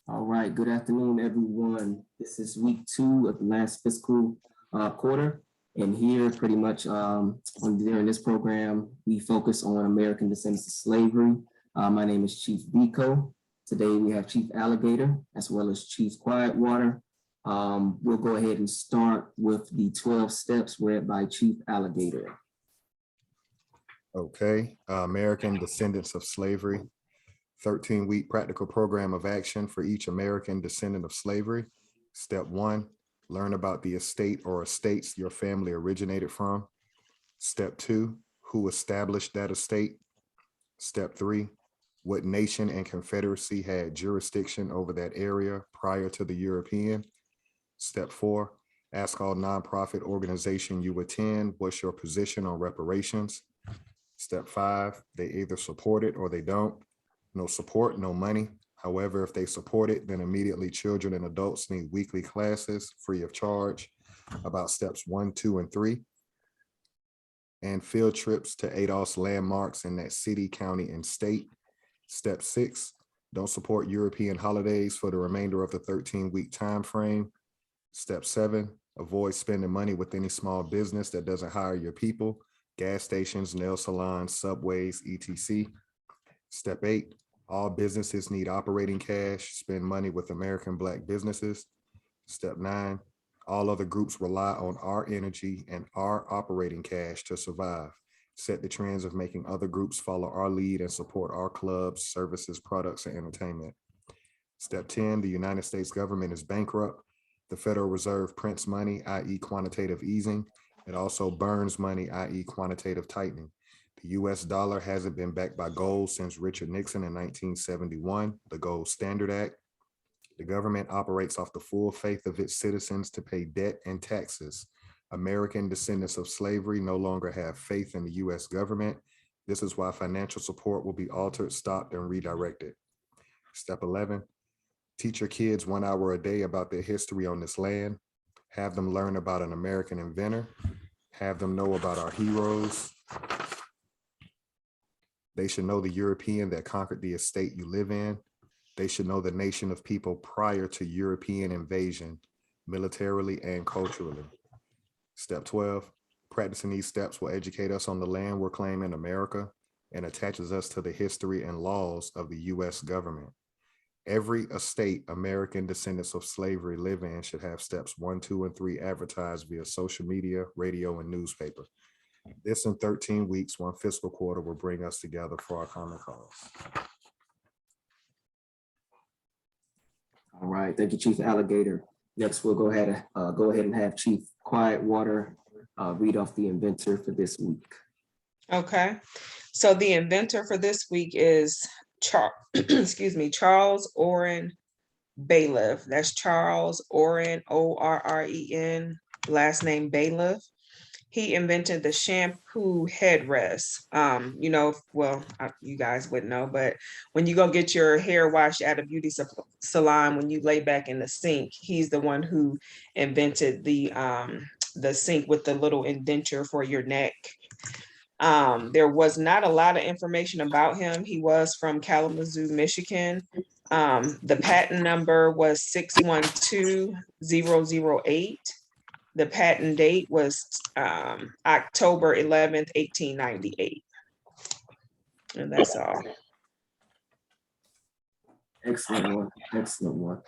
All right, good afternoon, everyone. This is week 2 of the last fiscal quarter. And here pretty much during this program, we focus on American descendants of slavery. My name is Chief Biko. Today we have Chief Alligator as well as Chief Quietwater. We'll go ahead and start with the 12 steps read by Chief Alligator. Okay, American descendants of slavery. 13-week practical program of action for each American descendant of slavery. Step 1, learn about the estate or estates your family originated from. Step 2, who established that estate. Step 3, what nation and confederacy had jurisdiction over that area prior to the European. Step 4, ask all nonprofit organization you attend, what's your position on reparations? Step 5, they either support it or they don't. No support, no money. However, if they support it, then immediately children and adults need weekly classes free of charge about steps 1, 2, and 3. And field trips to ADOS landmarks in that city, county, and state. Step 6, don't support European holidays for the remainder of the 13-week time frame. Step 7, avoid spending money with any small business that doesn't hire your people, gas stations, nail salons, subways, etc. Step 8, all businesses need operating cash, spend money with American Black businesses. Step 9, all other groups rely on our energy and our operating cash to survive. Set the trends of making other groups follow our lead and support our clubs, services, products, and entertainment. Step 10, the United States government is bankrupt. The Federal Reserve prints money, i.e. quantitative easing. It also burns money, i.e. quantitative tightening. The US dollar hasn't been backed by gold since Richard Nixon in 1971, the Gold Standard Act. The government operates off the full faith of its citizens to pay debt and taxes. American descendants of slavery no longer have faith in the US government. This is why financial support will be altered, stopped, and redirected. Step 11, teach your kids 1 hour a day about their history on this land. Have them learn about an American inventor. Have them know about our heroes. They should know the European that conquered the estate you live in. They should know the nation of people prior to European invasion, militarily and culturally. Step 12, practicing these steps will educate us on the land we're claiming, America, and attaches us to the history and laws of the US government. Every estate American descendants of slavery live in should have steps 1, 2, and 3 advertised via social media, radio, and newspaper. This in 13 weeks, 1 fiscal quarter, will bring us together for our common cause. All right, thank you, Chief Alligator. Next, we'll go ahead and have Chief Quietwater read off the inventor for this week. Okay, so the inventor for this week is Charles Orren Bailiff. That's Charles Orren, O-R-R-E-N, last name Bailiff. He invented the shampoo headrest. You guys wouldn't know, but when you go get your hair washed at a beauty salon, when you lay back in the sink, he's the one who invented the sink with the little indenture for your neck. There was not a lot of information about him. He was from Kalamazoo, Michigan. The patent number was 612008. The patent date was October 11th, 1898. And that's all. Excellent one, excellent one.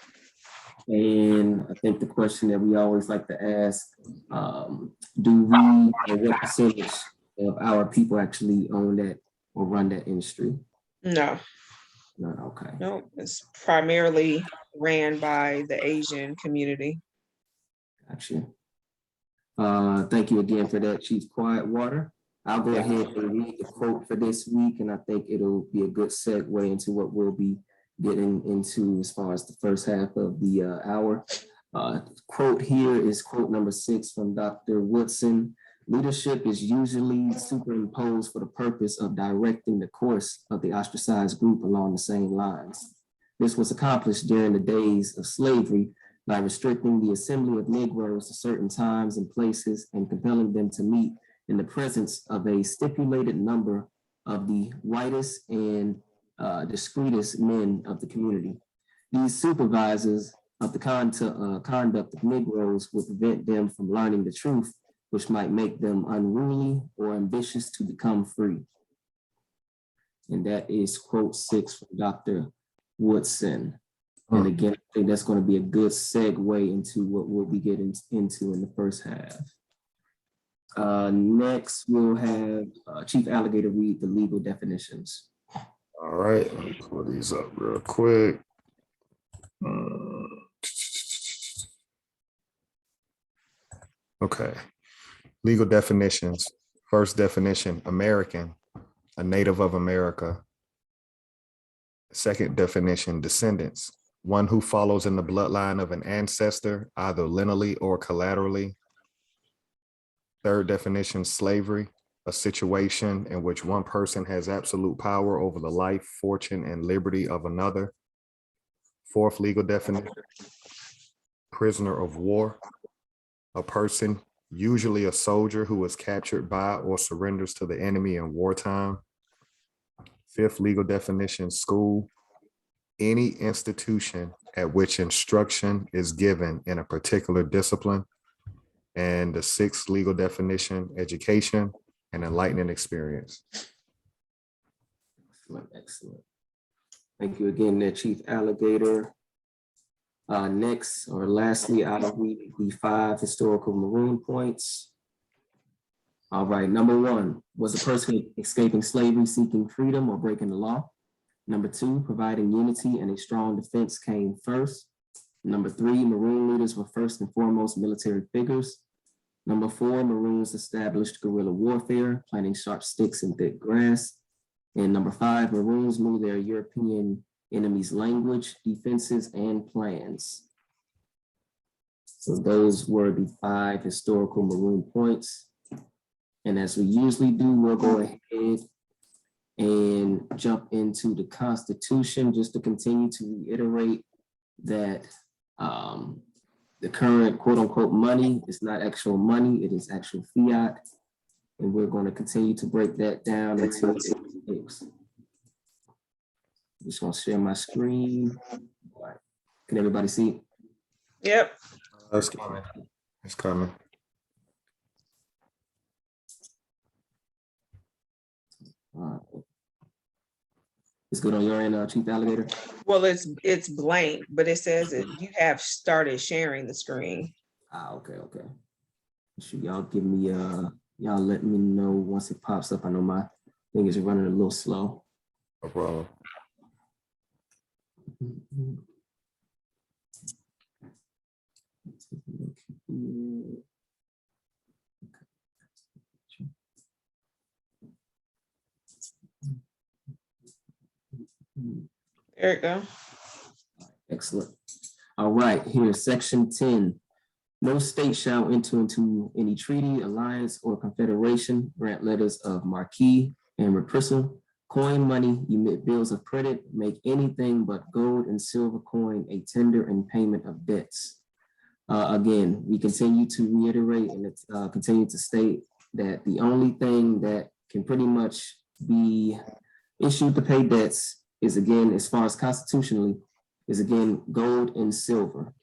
And I think the question that we always like to ask, what percentage of our people actually own that or run that industry? No. No, okay. No, it's primarily ran by the Asian community. Gotcha. Thank you again for that, Chief Quietwater. I'll go ahead and read the quote for this week, and I think it'll be a good segue into what we'll be getting into as far as the first half of the hour. Quote here is quote number 6 from Dr. Woodson. Leadership is usually superimposed for the purpose of directing the course of the ostracized group along the same lines. This was accomplished during the days of slavery by restricting the assembly of Negroes to certain times and places and compelling them to meet in the presence of a stipulated number of the whitest and discreetest men of the community. These supervisors of the conduct of Negroes will prevent them from learning the truth, which might make them unruly or ambitious to become free. And that is quote 6 from Dr. Woodson. And again, I think that's going to be a good segue into what we'll be getting into in the first half. Next, we'll have Chief Alligator read the legal definitions. All right, let me pull these up real quick. Okay, legal definitions. First definition, American, a native of America. Second definition, descendants, one who follows in the bloodline of an ancestor, either lineally or collaterally. Third definition, slavery, a situation in which one person has absolute power over the life, fortune, and liberty of another. Fourth legal definition, prisoner of war, a person, usually a soldier, who is captured by or surrenders to the enemy in wartime. Fifth legal definition, school, any institution at which instruction is given in a particular discipline. And the sixth legal definition, education, an enlightening experience. Excellent, excellent. Thank you again, there, Chief Alligator. Next, or lastly, I'll read the 5 historical maroon points. All right, number 1, was a person escaping slavery seeking freedom or breaking the law? Number 2, providing unity and a strong defense came first. Number 3, maroon leaders were first and foremost military figures. Number 4, Maroons established guerrilla warfare, planting sharp sticks in thick grass. And number 5, Maroons knew their European enemies' language, defenses, and plans. So those were the 5 historical Maroon points. And as we usually do, we'll go ahead and jump into the Constitution just to continue to reiterate that the current quote unquote money is not actual money, it is actual fiat. And we're going to continue to break that down until it works. I'm just going to share my screen. All right. Can everybody see? Yep. It's coming. It's coming. It's good on your end, Chief Alligator? Well, it's blank, but it says that you have started sharing the screen. Okay, okay. Should y'all give me, y'all let me know once it pops up. I know my thing is running a little slow. No problem. There you go. Excellent. All right, here's section 10. No state shall enter into any treaty, alliance, or confederation, grant letters of marque and reprisal, coin money, emit bills of credit, make anything but gold and silver coin a tender in payment of debts. Again, we continue to reiterate and continue to state that the only thing that can pretty much be issued to pay debts is, again, as far as constitutionally, is again gold and silver.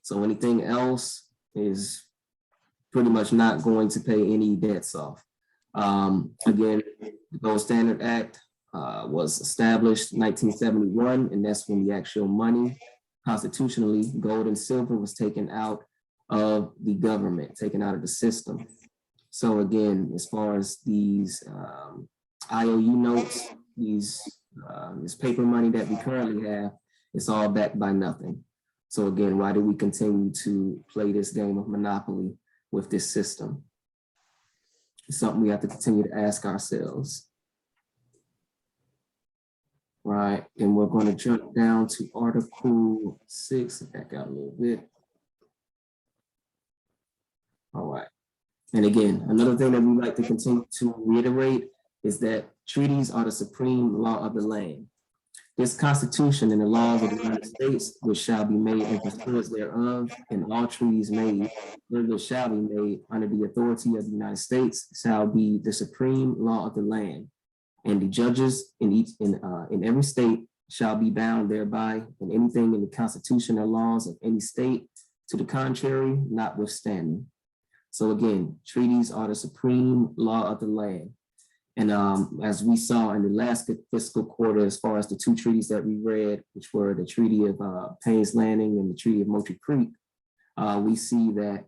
So anything else is pretty much not going to pay any debts off. Again, the Gold Standard Act was established in 1971, and that's when the actual money, constitutionally, gold and silver was taken out of the government, taken out of the system. So again, as far as these IOU notes, this paper money that we currently have, it's all backed by nothing. So again, why do we continue to play this game of Monopoly with this system? It's something we have to continue to ask ourselves. Right, and we're going to jump down to Article 6, back out a little bit. All right, and again, another thing that we like to continue to reiterate is that treaties are the supreme law of the land. This Constitution and the laws of the United States, which shall be made in pursuance thereof, and all treaties made, further shall be made under the authority of the United States, shall be the supreme law of the land. And the judges in every state shall be bound thereby, and anything in the Constitution or laws of any state to the contrary, notwithstanding. So again, treaties are the supreme law of the land. And as we saw in the last fiscal quarter, as far as the two treaties that we read, which were the Treaty of Payne's Landing and the Treaty of Moultrie Creek, we see that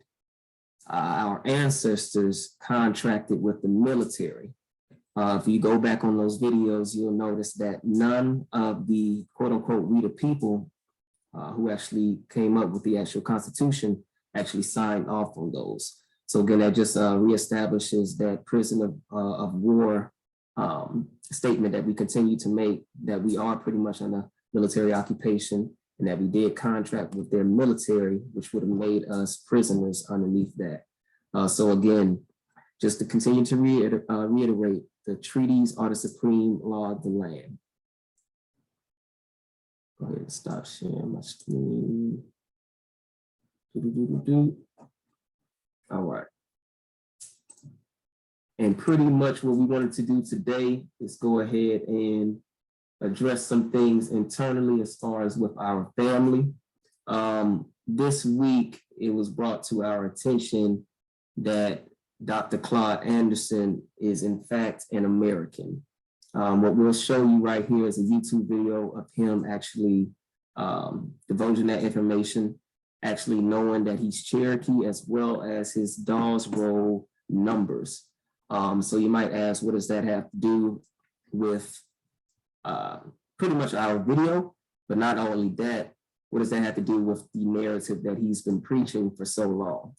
our ancestors contracted with the military. If you go back on those videos, you'll notice that none of the quote unquote we the people who actually came up with the actual Constitution actually signed off on those. So again, that just reestablishes that prisoner of war statement that we continue to make, that we are pretty much under military occupation and that we did contract with their military, which would have made us prisoners underneath that. So again, just to continue to reiterate, the treaties are the supreme law of the land. Go ahead and stop sharing my screen. All right. And pretty much what we wanted to do today is go ahead and address some things internally as far as with our family. This week, it was brought to our attention that Dr. Claude Anderson is in fact an American. What we'll show you right here is a YouTube video of him actually divulging that information, actually knowing that he's Cherokee as well as his Dawes roll numbers. So you might ask, what does that have to do with pretty much our video? But not only that, what does that have to do with the narrative that he's been preaching for so long,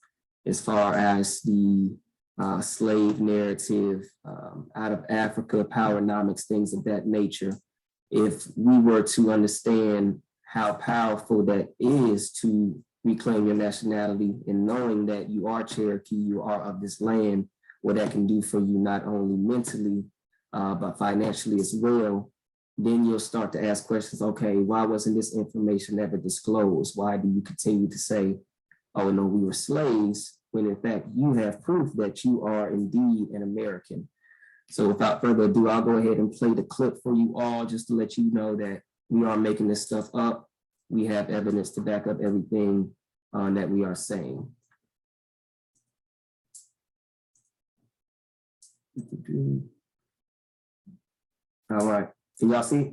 as far as the slave narrative out of Africa, powernomics, things of that nature? If we were to understand how powerful that is to reclaim your nationality and knowing that you are Cherokee, you are of this land, what that can do for you, not only mentally, but financially as well, then you'll start to ask questions. Okay, why wasn't this information ever disclosed? Why do you continue to say, oh no, we were slaves, when in fact you have proof that you are indeed an American? So without further ado, I'll go ahead and play the clip for you all just to let you know that we are making this stuff up. We have evidence to back up everything that we are saying. All right, can y'all see?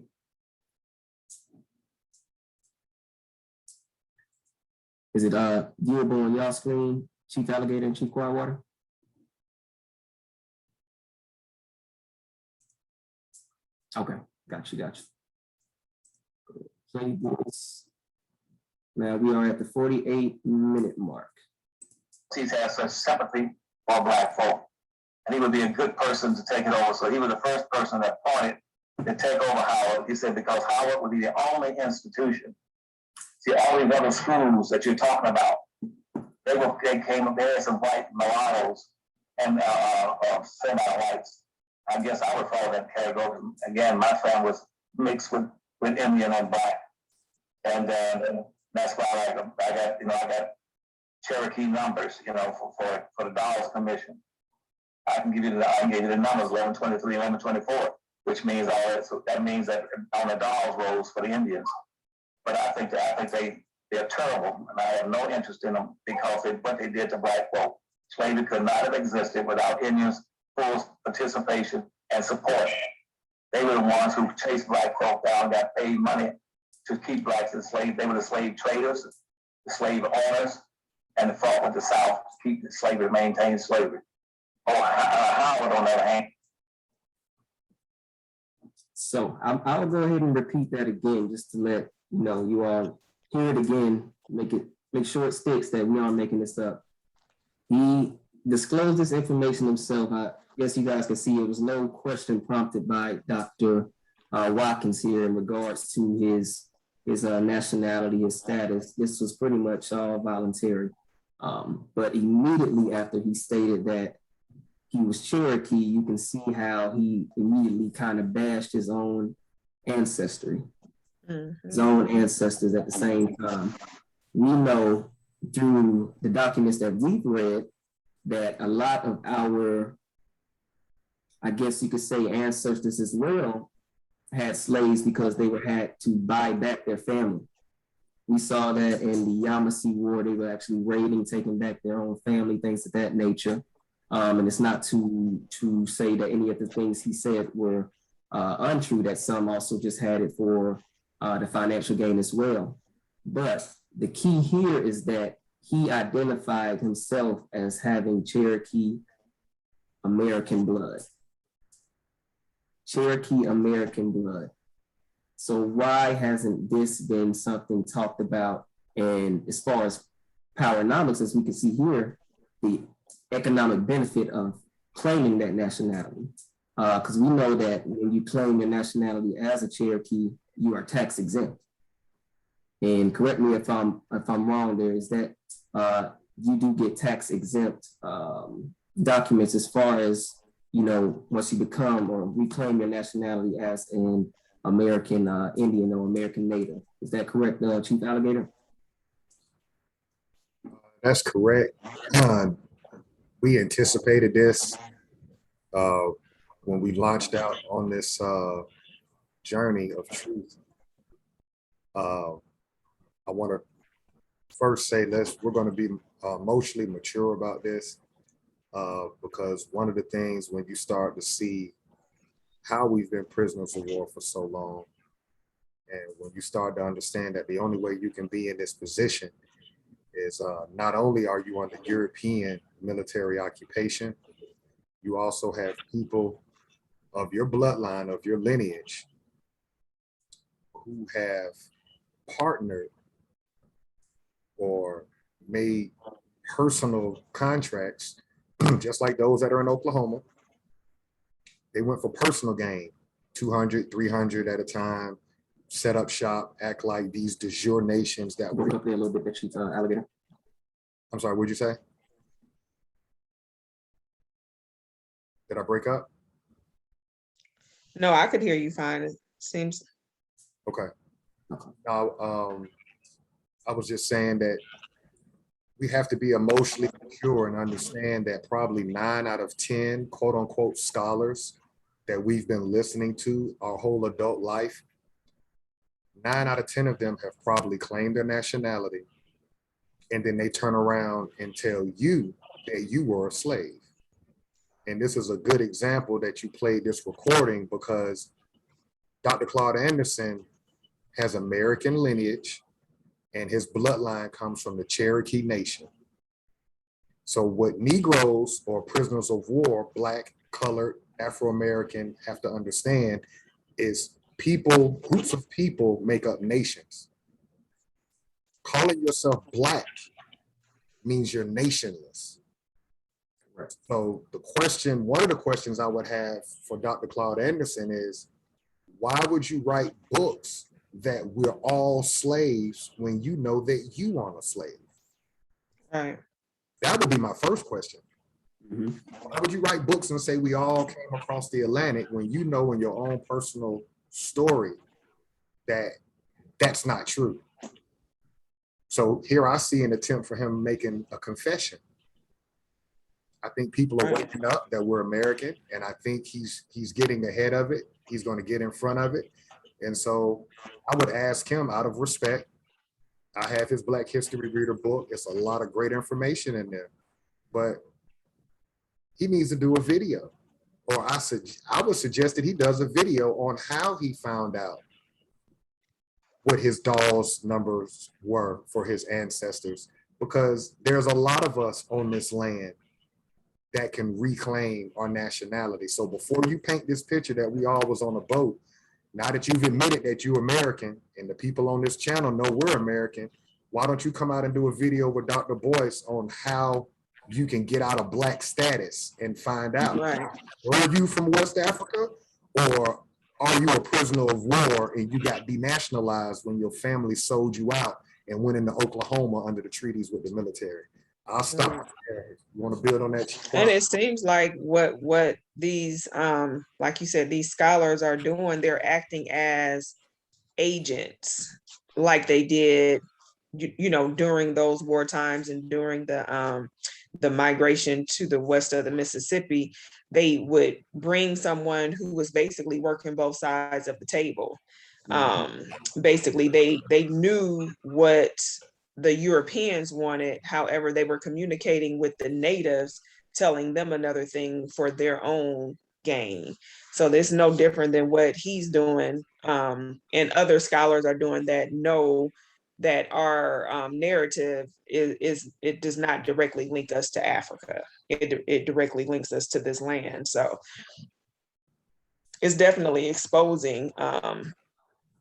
Is it viewable on y'all screen, Chief Alligator and Chief Quietwater? Okay, got you. Play this. Now we are at the 48-minute mark. He's had such sympathy for Black folk, and he would be a good person to take it over. So he was the first person that appointed to take over Howard. He said because Howard would be the only institution. See, all these other schools that you're talking about, they came up there, some white mulattoes and semi-whites. I guess I would follow that category. Again, my family was mixed with Indian and Black, and that's why I got Cherokee numbers, for the Dawes Commission. I can give you the numbers 1123, 1124, which means all that. So that means that on the Dawes rolls for the Indians. But I think they're terrible, and I have no interest in them because what they did to Black folk. Slavery could not have existed without Indians' full participation and support. They were the ones who chased Black folk down, got paid money to keep Blacks enslaved. They were the slave traders, the slave owners, and the fought with the South to keep the slavery, maintain slavery. Howard on the other hand. So I'll go ahead and repeat that again, just to let you all hear it again, make sure it sticks that we aren't making this up. He disclosed this information himself. I guess you guys can see it was no question prompted by Dr. Watkins here in regards to his nationality, his status. This was pretty much all voluntary. But immediately after he stated that he was Cherokee, you can see how he immediately kind of bashed his own ancestry, his own ancestors at the same time. We know through the documents that we've read that a lot of our, I guess you could say, ancestors as well had slaves because they had to buy back their family. We saw that in the Yamasee War, they were actually raiding, taking back their own family, things of that nature. And it's not to say that any of the things he said were untrue, that some also just had it for the financial gain as well. But the key here is that he identified himself as having Cherokee American blood. Cherokee American blood. So why hasn't this been something talked about? And as far as powernomics, as we can see here, the economic benefit of claiming that nationality. Because we know that when you claim your nationality as a Cherokee, you are tax exempt. And correct me if I'm wrong there, is that you do get tax exempt documents as far as, you know, once you become or reclaim your nationality as an American Indian or American Native. Is that correct, Chief Alligator? That's correct. We anticipated this when we launched out on this journey of truth. I want to first say we're going to be emotionally mature about this because one of the things when you start to see how we've been prisoners of war for so long, and when you start to understand that the only way you can be in this position is not only are you under European military occupation, you also have people of your bloodline, of your lineage, who have partnered or made personal contracts, just like those that are in Oklahoma. They went for personal gain, 200, 300 at a time, set up shop, act like these de jure nations that were. Up there a little bit, Chief Alligator. I'm sorry, what'd you say? Did I break up? No, I could hear you fine. It seems. Okay. Now, I was just saying that we have to be emotionally mature and understand that probably 9 out of 10 quote unquote scholars that we've been listening to our whole adult life, 9 out of 10 of them have probably claimed their nationality, and then they turn around and tell you that you were a slave. And this is a good example that you played this recording because Dr. Claude Anderson has American lineage and his bloodline comes from the Cherokee Nation. So what Negroes or prisoners of war, Black, colored, Afro-American have to understand is people, groups of people make up nations. Calling yourself Black means you're nationless. Right. So the question, one of the questions I would have for Dr. Claude Anderson is, why would you write books that we're all slaves when you know that you aren't a slave? Right. That would be my first question. Mm-hmm. Why would you write books and say we all came across the Atlantic when you know in your own personal story that that's not true? So here I see an attempt for him making a confession. I think people are waking up that we're American, and I think he's getting ahead of it. He's going to get in front of it. And so I would ask him out of respect. I have his Black History Reader book. It's a lot of great information in there, but he needs to do a video, or I would suggest that he does a video on how he found out what his Dawes numbers were for his ancestors, because there's a lot of us on this land that can reclaim our nationality. So before you paint this picture that we all was on a boat, now that you've admitted that you're American and the people on this channel know we're American, why don't you come out and do a video with Dr. Boyce on how you can get out of Black status and find out, Right. Are you from West Africa, or are you a prisoner of war and you got denationalized when your family sold you out and went into Oklahoma under the treaties with the military? I'll stop there. You want to build on that? And it seems like what these like you said, these scholars are doing, they're acting as agents like they did, you know, during those war times and during the the migration to the west of the Mississippi, they would bring someone who was basically working both sides of the table. Basically, they knew what the Europeans wanted. However, they were communicating with the natives, telling them another thing for their own gain. So this is no different than what he's doing. And other scholars are doing that know that our narrative is it does not directly link us to Africa. It directly links us to this land. So it's definitely exposing.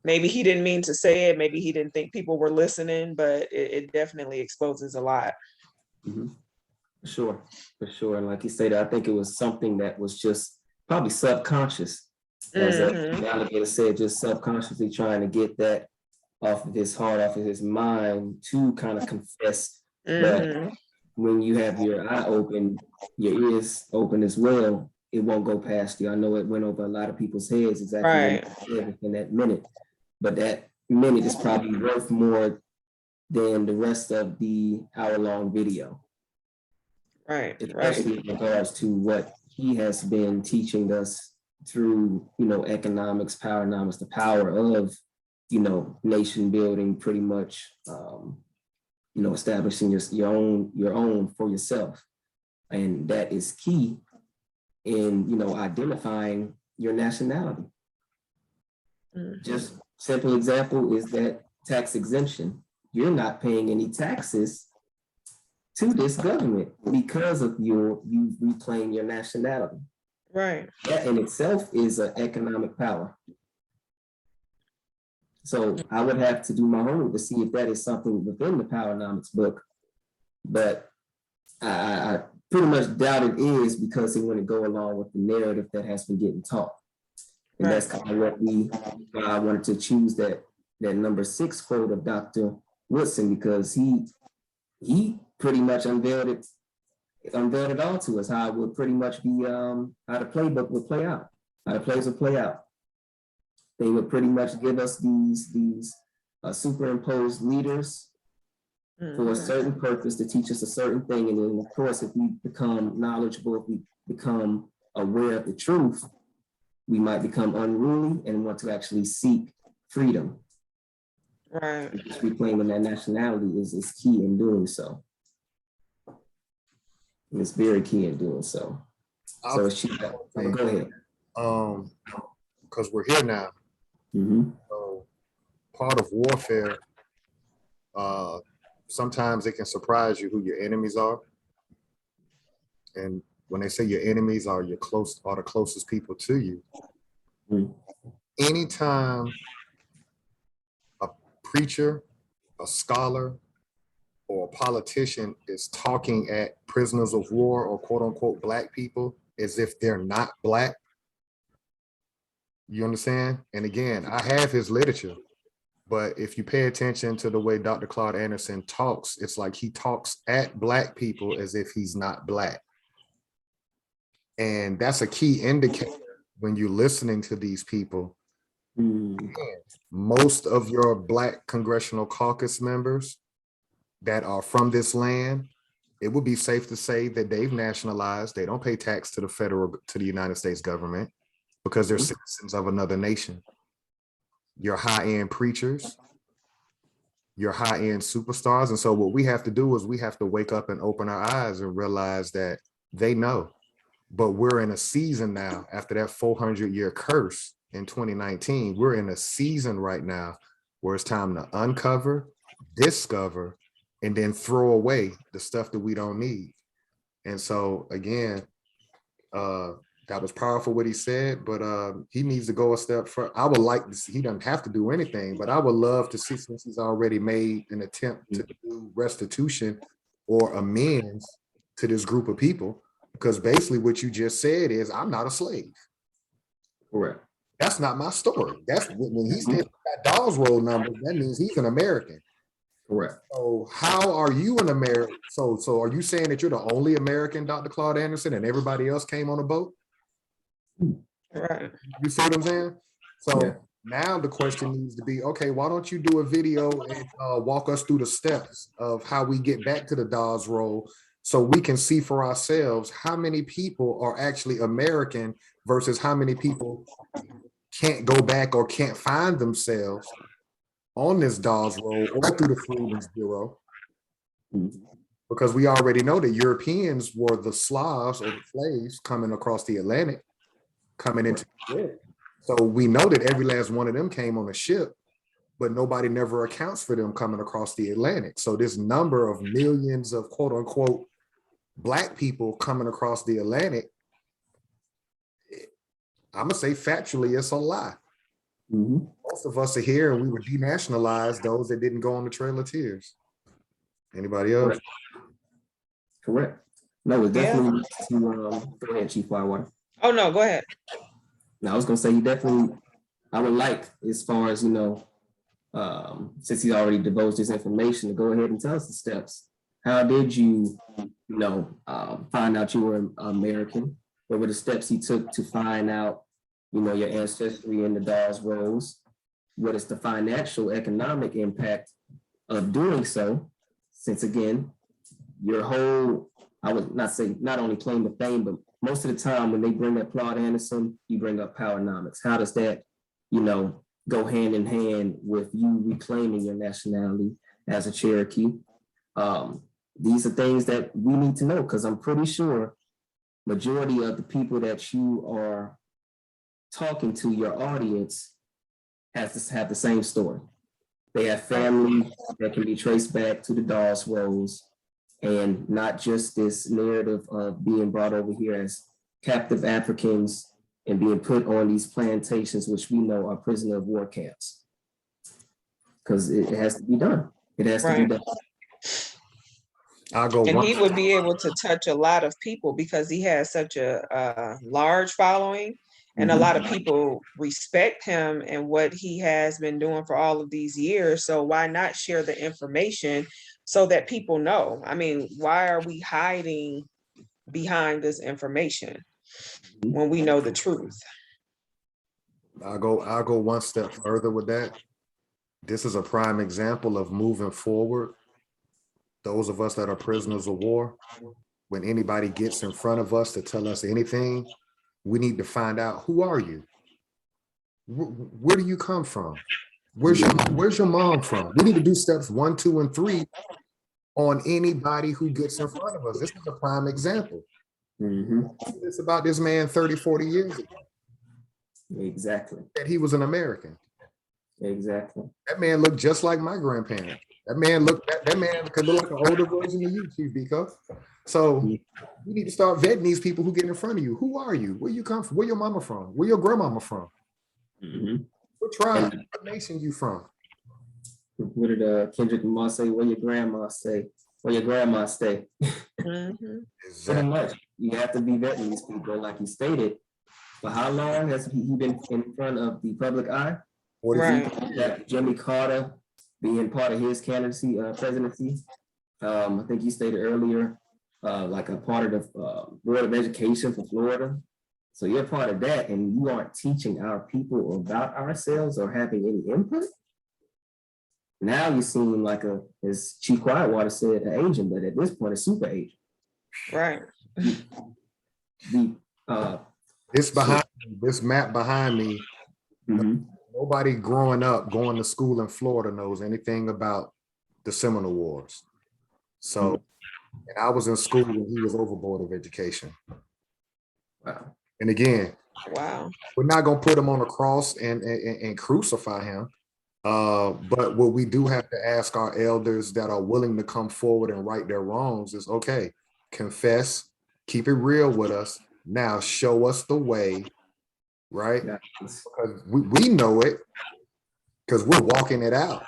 Maybe he didn't mean to say it. Maybe he didn't think people were listening, but it definitely exposes a lot. For sure. And like you said, I think it was something that was just probably subconscious. As the alligator said, just subconsciously trying to get that off of his heart, off of his mind to kind of confess. But when you have your eye open, your ears open as well, it won't go past you. I know it went over a lot of people's heads exactly what in that minute. But that minute is probably worth more than the rest of the hour-long video. Right. Especially in regards to what he has been teaching us through, economics, powernomics, the power of, nation building, pretty much, establishing your own for yourself. And that is key in, identifying your nationality. Just simple example is that tax exemption. You're not paying any taxes to this government because of you reclaim your nationality. Right. That in itself is an economic power. So I would have to do my homework to see if that is something within the Powernomics book, but I pretty much doubt it is because it wouldn't go along with the narrative that has been getting taught. And that's kind of what I wanted to choose that number 6 quote of Dr. Woodson, because he pretty much unveiled it all to us, how it would pretty much be, how the playbook would play out, how the plays would play out. They would pretty much give us these superimposed leaders for a certain purpose to teach us a certain thing. And then, of course, if we become knowledgeable, if we become aware of the truth, we might become unruly and want to actually seek freedom. Right. Just reclaiming that nationality is key in doing so. And it's very key in doing so. So go ahead. Because we're here now. So part of warfare, sometimes it can surprise you who your enemies are. And when they say your enemies are the closest people to you, anytime a preacher, a scholar, or a politician is talking at prisoners of war or quote unquote Black people as if they're not Black, you understand? And again, I have his literature, but if you pay attention to the way Dr. Claude Anderson talks, it's like he talks at Black people as if he's not Black. And that's a key indicator when you're listening to these people. Most of your Black Congressional Caucus members that are from this land, it would be safe to say that they've nationalized. They don't pay tax to the United States government because they're citizens of another nation. Your high-end preachers, your high-end superstars. And so what we have to do is we have to wake up and open our eyes and realize that they know. But we're in a season now, after that 400-year curse in 2019, we're in a season right now where it's time to uncover, discover, and then throw away the stuff that we don't need. And so again, that was powerful what he said, but he needs to go a step further. I would like to see, he doesn't have to do anything, but I would love to see, since he's already made an attempt to do restitution or amends to this group of people, because basically what you just said is, I'm not a slave. Correct. That's not my story. That's when he's getting that Dawes roll number, that means he's an American. Correct. So how are you an American? So are you saying that you're the only American, Dr. Claude Anderson, and everybody else came on a boat? Right. You see what I'm saying? So now the question needs to be, okay, why don't you do a video and walk us through the steps of how we get back to the Dawes roll so we can see for ourselves how many people are actually American versus how many people can't go back or can't find themselves on this Dawes Road or through the Freedmen's Bureau. Because we already know that Europeans were the Slavs or the slaves coming across the Atlantic, coming into Europe. So we know that every last one of them came on a ship, but nobody never accounts for them coming across the Atlantic. So this number of millions of quote unquote Black people coming across the Atlantic, I'm gonna say factually, it's a lie. Most of us are here and we were denationalized, those that didn't go on the Trail of Tears. Anybody else? Correct. No, it's definitely go ahead, Chief Whitewater. Oh, no, go ahead. Now I was gonna say you definitely, I would like, as far as, you know, since he already divulged this information, to go ahead and tell us the steps. How did you, you know, find out you were American? What were the steps he took to find out, you know, your ancestry in the Dawes Roads? What is the financial, economic impact of doing so? Since again, your whole, I would not say not only claim to fame, but most of the time when they bring up Claude Anderson, you bring up powernomics. How does that, you know, go hand in hand with you reclaiming your nationality as a Cherokee? These are things that we need to know, because I'm pretty sure majority of the people that you are talking to, your audience, has to have the same story. They have family that can be traced back to the Dawes Roads, and not just this narrative of being brought over here as captive Africans and being put on these plantations, which we know are prisoner of war camps. Because it has to be done. It has to be done. I'll go. And he would be able to touch a lot of people because he has such a large following, and a lot of people respect him and what he has been doing for all of these years. So why not share the information so that people know? I mean, why are we hiding behind this information when we know the truth? I'll go one step further with that. This is a prime example of moving forward. Those of us that are prisoners of war, when anybody gets in front of us to tell us anything, we need to find out, who are you? Where do you come from? Where's your mom from? We need to do steps 1, 2, and 3 on anybody who gets in front of us. This is a prime example. It's about this man 30, 40 years ago. Exactly. That he was an American. Exactly. That man looked just like my grandparents. That man could look like an older version of you, Chief Biko. So we need to start vetting these people who get in front of you. Who are you? Where you come from? Where your mama from? Where your grandmama from? What tribe, what nation you from? What did Kendrick Lamar say? Where your grandma say? Where your grandma stay? Pretty much. You have to be vetting these people, like you stated. For how long has he been in front of the public eye? Right. Jimmy Carter being part of his candidacy, presidency. I think you stated earlier, like a part of the Board of Education for Florida. So you're part of that, and you aren't teaching our people about ourselves or having any input. Now you seem like as Chief Quietwater said, an agent, but at this point, a super agent. Right. This map behind me, nobody growing up going to school in Florida knows anything about the Seminole Wars. So, and I was in school when he was over Board of Education. Wow. And again, we're not gonna put him on a cross and crucify him. But what we do have to ask our elders that are willing to come forward and right their wrongs is, okay, confess, keep it real with us. Now show us the way, right? Because we know it because we're walking it out.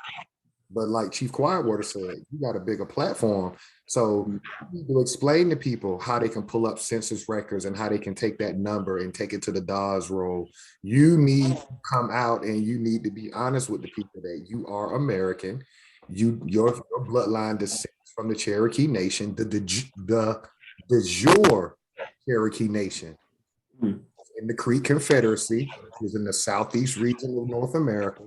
But like Chief Quietwater said, you got a bigger platform. So you need to explain to people how they can pull up census records and how they can take that number and take it to the Dawes Roll. You need to come out and you need to be honest with the people that you are American. Your bloodline descends from the Cherokee Nation, the jure Cherokee Nation. In the Creek Confederacy, which is in the southeast region of North America.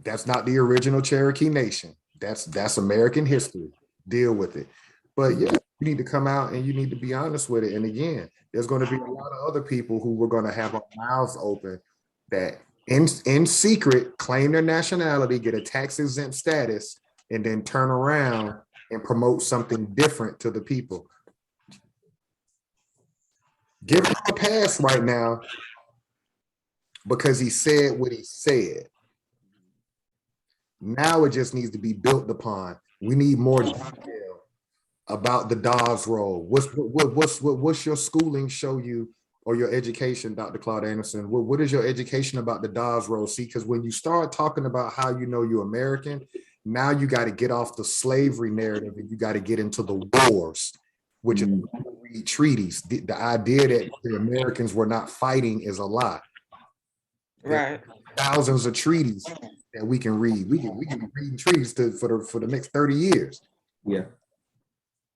That's not the original Cherokee Nation. That's American history. Deal with it. But yeah, you need to come out and you need to be honest with it. And again, there's going to be a lot of other people who we're going to have our mouths open that in secret claim their nationality, get a tax exempt status, and then turn around and promote something different to the people. Give him a pass right now because he said what he said. Now it just needs to be built upon. We need more detail about the Dawes role. What's your schooling show you, or your education, Dr. Claude Anderson? What is your education about the Dawes role? See, because when you start talking about how you know you're American, now you got to get off the slavery narrative and you got to get into the wars, which is treaties. The idea that the Americans were not fighting is a lie. Right. Thousands of treaties that we can read. We can be reading treaties for the next 30 years. Yeah.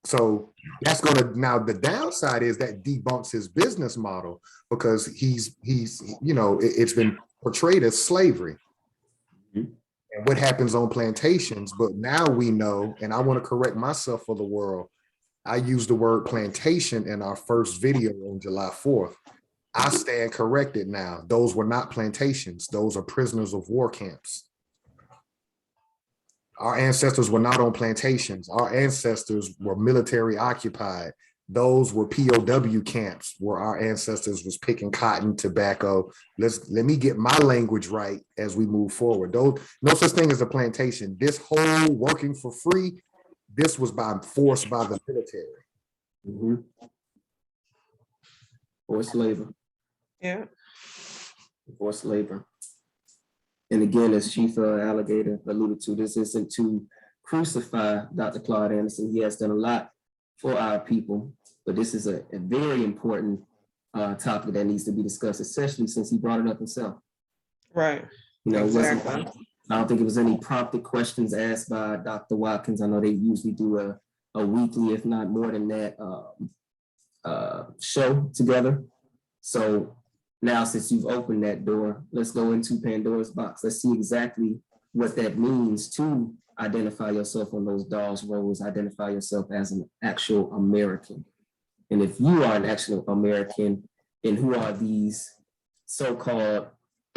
So that's gonna, now the downside is that debunks his business model, because he's you know, it's been portrayed as slavery. And what happens on plantations, but now we know, and I want to correct myself for the world. I used the word plantation in our first video on July 4th. I stand corrected now. Those were not plantations. Those are prisoners of war camps. Our ancestors were not on plantations. Our ancestors were military occupied. Those were POW camps where our ancestors was picking cotton, tobacco. Let me get my language right as we move forward. No such thing as a plantation. This whole working for free, this was forced by the military. Forced labor. Yeah. Forced labor. And again, as Chief Alligator alluded to, this isn't to crucify Dr. Claude Anderson. He has done a lot for our people, but this is a very important topic that needs to be discussed, especially since he brought it up himself. Right. You know, exactly. I don't think it was any prompted questions asked by Dr. Watkins. I know they usually do a weekly, if not more than that, show together. So now, since you've opened that door, let's go into Pandora's box. Let's see exactly what that means to identify yourself on those Dawes roles, identify yourself as an actual American. And if you are an actual American, then who are these so-called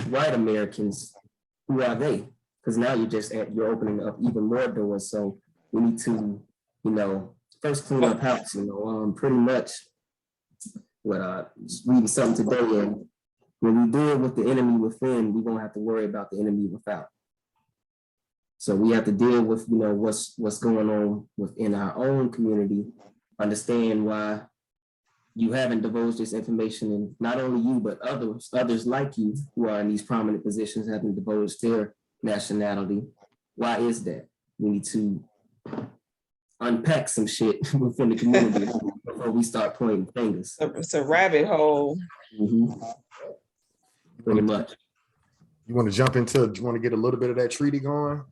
white Americans? Who are they? Because now you're opening up even more doors. So we need to, you know, first clean up house, you know, pretty much what just reading something today, and when we deal with the enemy within, we won't have to worry about the enemy without. So we have to deal with, you know, what's going on within our own community, understand why you haven't divulged this information, and not only you, but others like you who are in these prominent positions haven't divulged their nationality. Why is that? We need to unpack some shit within the community before we start pointing fingers. It's a rabbit hole. Pretty much. You want to jump into, do you want to get a little bit of that treaty going?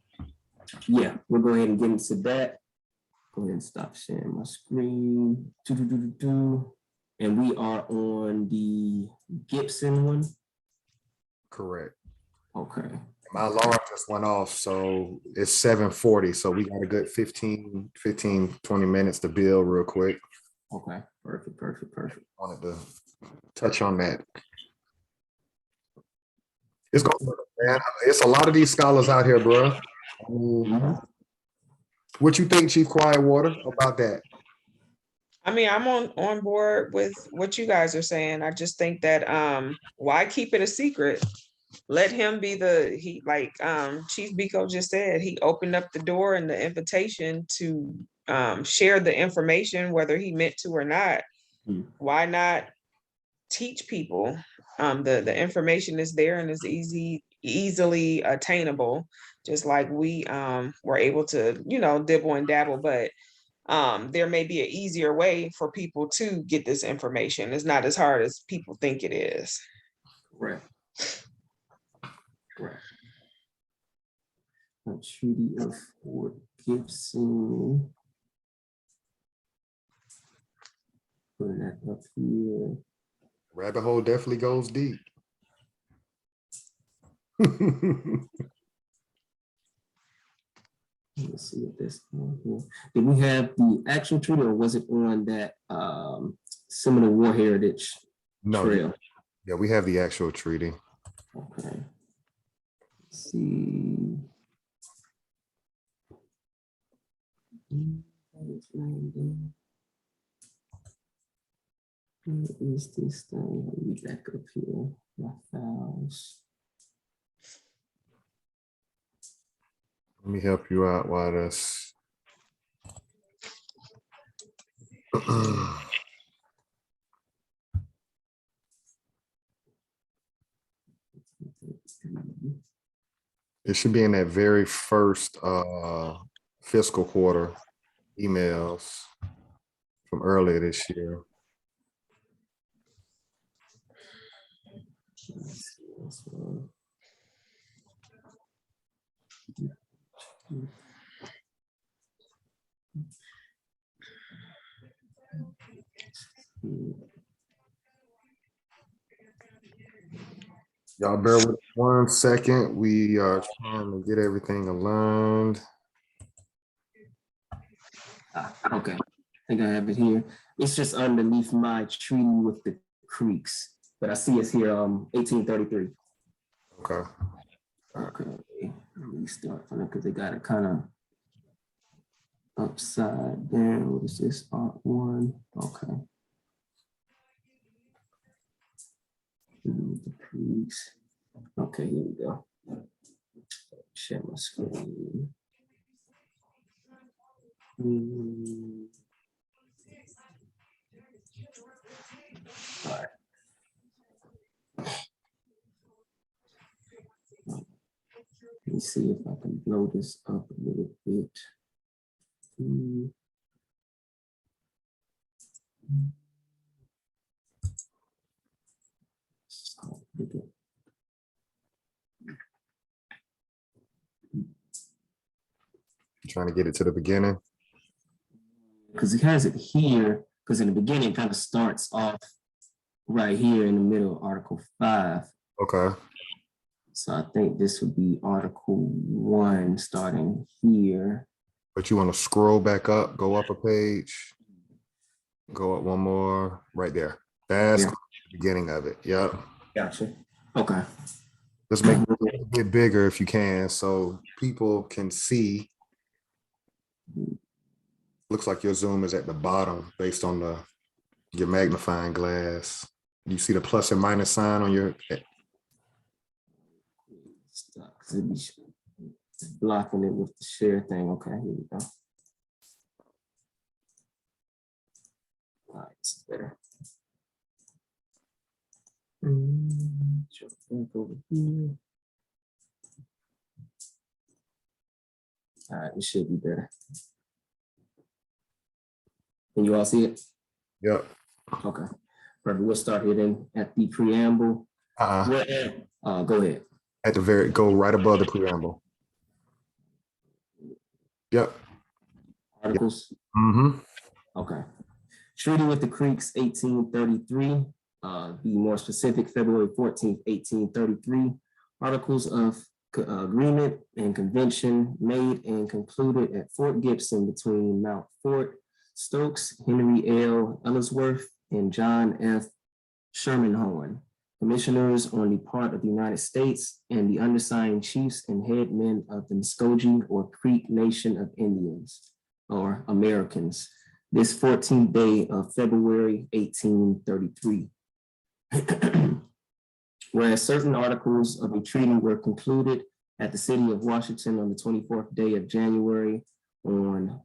Yeah, we'll go ahead and get into that. Go ahead and stop sharing my screen. And we are on the Gibson one. Correct. Okay. My alarm just went off, so it's 7:40. So we got a good 15, 20 minutes to build real quick. Okay, perfect. Wanted to touch on that. It's going, man. It's a lot of these scholars out here, bro. What you think, Chief Quietwater, about that? I mean, I'm on board with what you guys are saying. I just think that why keep it a secret? Let him be Chief Biko just said, he opened up the door and the invitation to share the information, whether he meant to or not. Why not teach people? The information is there and is easily attainable, just like we were able to, you know, dibble and dabble, but there may be an easier way for people to get this information. It's not as hard as people think it is. Right. A Treaty of Fort Gibson. Putting that up here. Rabbit hole definitely goes deep. Let's see what this one here. Did we have the actual treaty or was it on that Seminole War Heritage No, Trail? yeah, we have the actual treaty. Okay. Let's see. What is this thing? Let me back up here. My files. Let me help you out while this. It should be in that very first fiscal quarter emails from earlier this year. Let's see this one. Y'all bear with 1 second. We are trying to get everything aligned. Okay, I think I have it here. It's just underneath my treaty with the creeks, but I see it's here 1833. Okay. Okay, let me start from it because they got it kind of upside down. What is this? Art 1. Okay. The creeks. Okay, here we go. Share my screen. All right. Let me see if I can blow this up a little bit. Trying to get it to the beginning. Because it has it here, because in the beginning it kind of starts off right here in the middle, Article 5. Okay. So I think this would be Article 1 starting here. But you want to scroll back up, go up a page, go up one more, right there. That's the beginning of it. Yep. Gotcha. Okay. Let's make it a bit bigger if you can, so people can see. Looks like your zoom is at the bottom based on your magnifying glass. You see the plus and minus sign on your. Stuck. Blocking it with the share thing. Okay, here we go. All right, this is better. Jump back over here. All right, it should be better. Can you all see it? Yep. Okay, perfect. We'll start here then at the preamble. Go ahead. At the very, go right above the preamble. Yep. Articles. Mm-hmm. Okay. Treaty with the Creeks, 1833. Be more specific, February 14th, 1833. Articles of agreement and convention made and concluded at Fort Gibson between Mount Fort Stokes, Henry L. Ellsworth, and John F. Shermanhorn, commissioners on the part of the United States and the undersigned chiefs and headmen of the Muskogee or Creek Nation of Indians or Americans, this 14th day of February, 1833. Whereas certain articles of a treaty were concluded at the city of Washington on the 24th day of January on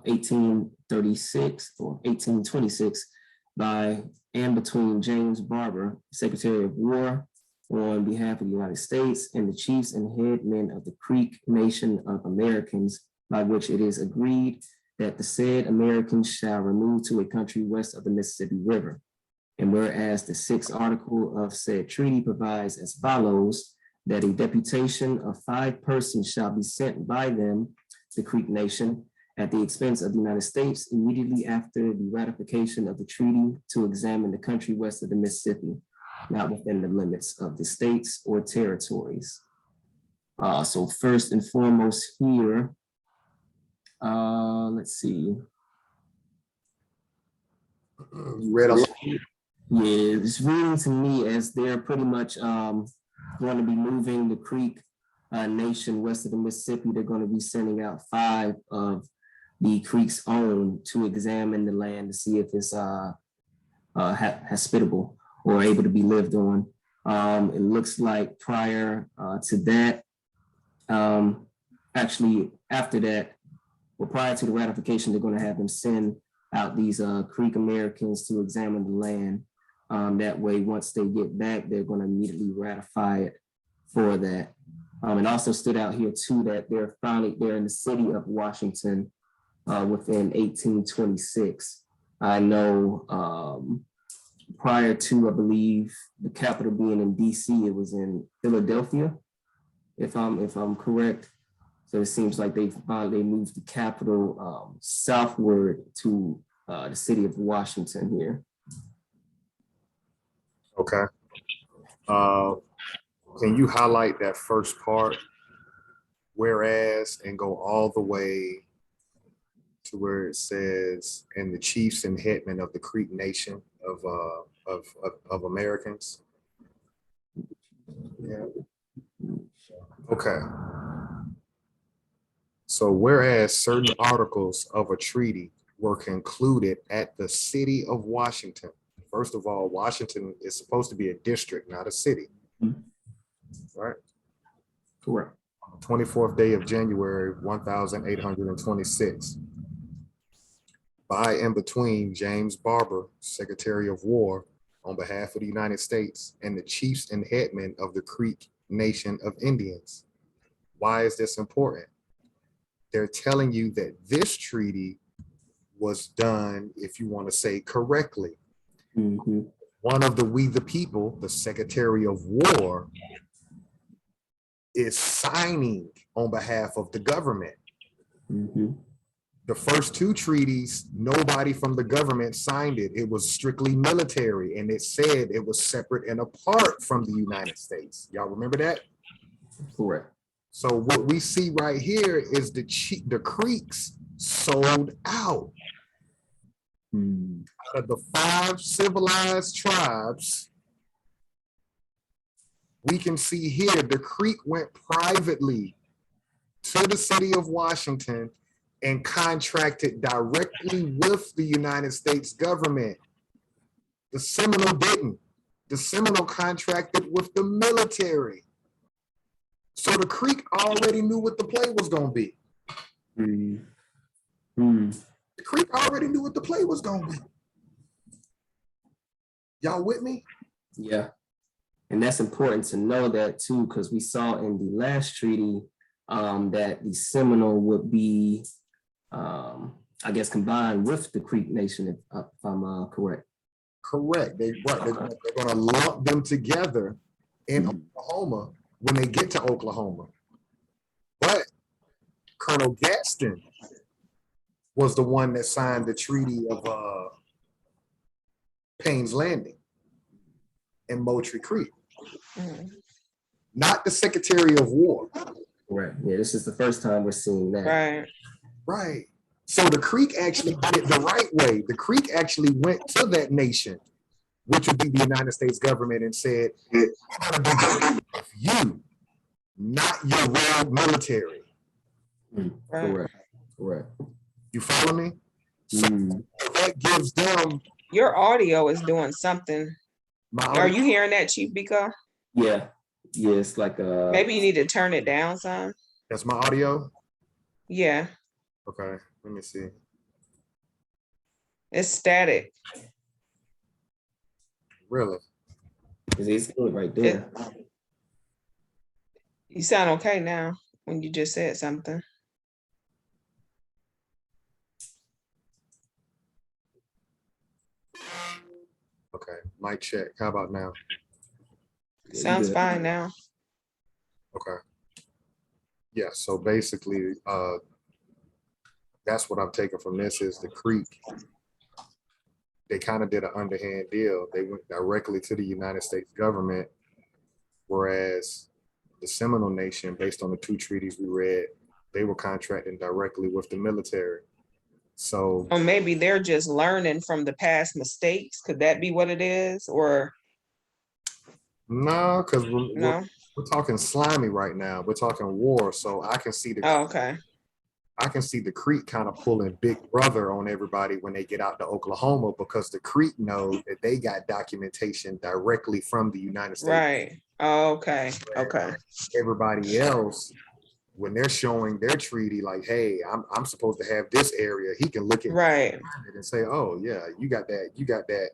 1836 or 1826 by and between James Barber, Secretary of War, on behalf of the United States and the chiefs and headmen of the Creek Nation of Americans, by which it is agreed that the said Americans shall remove to a country west of the Mississippi River. And whereas the 6th article of said treaty provides as follows, that a deputation of 5 persons shall be sent by them, the Creek Nation, at the expense of the United States immediately after the ratification of the treaty to examine the country west of the Mississippi, not within the limits of the states or territories. So first and foremost here, Let's see. You read a Yeah, it's reading to me as they're pretty much going to be moving the Creek Nation west of the Mississippi. They're going to be sending out 5 of the Creek's own to examine the land to see if it's hospitable or able to be lived on. It looks like prior to that, actually after that, well, prior to the ratification, they're going to have them send out these Creek Americans to examine the land. That way, once they get back, they're going to immediately ratify it for that. And also stood out here too that they're in the city of Washington within 1826. I know prior to, I believe, the capital being in DC, it was in Philadelphia, if I'm correct. So it seems like they moved the capital southward to the city of Washington here. Okay. Can you highlight that first part, whereas, and go all the way to where it says, and the chiefs and headmen of the Creek Nation of Americans? Yeah. Okay. So whereas certain articles of a treaty were concluded at the city of Washington. First of all, Washington is supposed to be a district, not a city. Right? Correct. On the 24th day of January, 1826. By and between James Barber, Secretary of War, on behalf of the United States, and the chiefs and headmen of the Creek Nation of Indians. Why is this important? They're telling you that this treaty was done, if you want to say correctly. Mm-hmm. One of the We the People, the Secretary of War, is signing on behalf of the government. Mm-hmm. The first 2 treaties, nobody from the government signed it. It was strictly military, and it said it was separate and apart from the United States. Y'all remember that? Correct. So what we see right here is the Creeks sold out. Out of the 5 civilized tribes, we can see here the Creek went privately to the city of Washington and contracted directly with the United States government. The Seminole didn't. The Seminole contracted with the military. So the Creek already knew what the play was going to be. The Creek already knew what the play was going to be. Y'all with me? Yeah. And that's important to know that too, because we saw in the last treaty that the Seminole would be, I guess, combined with the Creek Nation, if I'm correct. Correct. They're going to lump them together in Oklahoma when they get to Oklahoma. But Colonel Gadsden was the one that signed the Treaty of Payne's Landing and Moultrie Creek. Not the Secretary of War. Right. Yeah, this is the first time we're seeing that. Right. Right. So the Creek actually did it the right way. The Creek actually went to that nation, which would be the United States government, and said, "I'm gonna be good with you, not your rogue military." Correct. Correct. You follow me? So that gives them. Your audio is doing something. Are you hearing that, Chief Biko? Yeah. Yeah, it's like maybe you need to turn it down some. That's my audio? Yeah. Okay, let me see. It's static. Really? It's good right there. You sound okay now when you just said something. Okay, mic check. How about now? Sounds fine now. Okay. Yeah, so basically, that's what I'm taking from this is the Creek. They kind of did an underhand deal. They went directly to the United States government, whereas the Seminole Nation, based on the 2 treaties we read, they were contracting directly with the military. So Or maybe they're just learning from the past mistakes. Could that be what it is? Or no, because no? we're talking slimy right now. We're talking war. So I can see Oh, okay. the Creek kind of pulling big brother on everybody when they get out to Oklahoma, because the Creek knows that they got documentation directly from the United States. Right. Oh, okay. Okay. Everybody else, when they're showing their treaty, like, hey, I'm supposed to have this area, he can look at Right. it and say, oh yeah, you got that.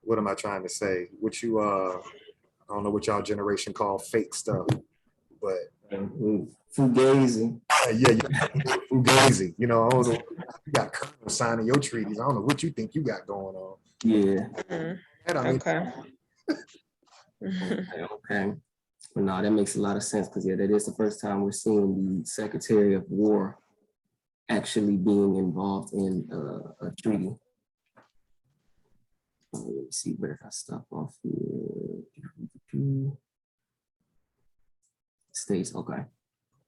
What am I trying to say? What you I don't know what y'all generation call fake stuff, but Fugazi. yeah, fugazi. You know, I don't know, you got Colonel signing your treaties. I don't know what you think you got going on. Yeah. Mhm. And I mean, Okay. Okay. But no, that makes a lot of sense, because yeah, that is the first time we're seeing the Secretary of War actually being involved in a treaty. Let me see, where did I stop off here? States, okay.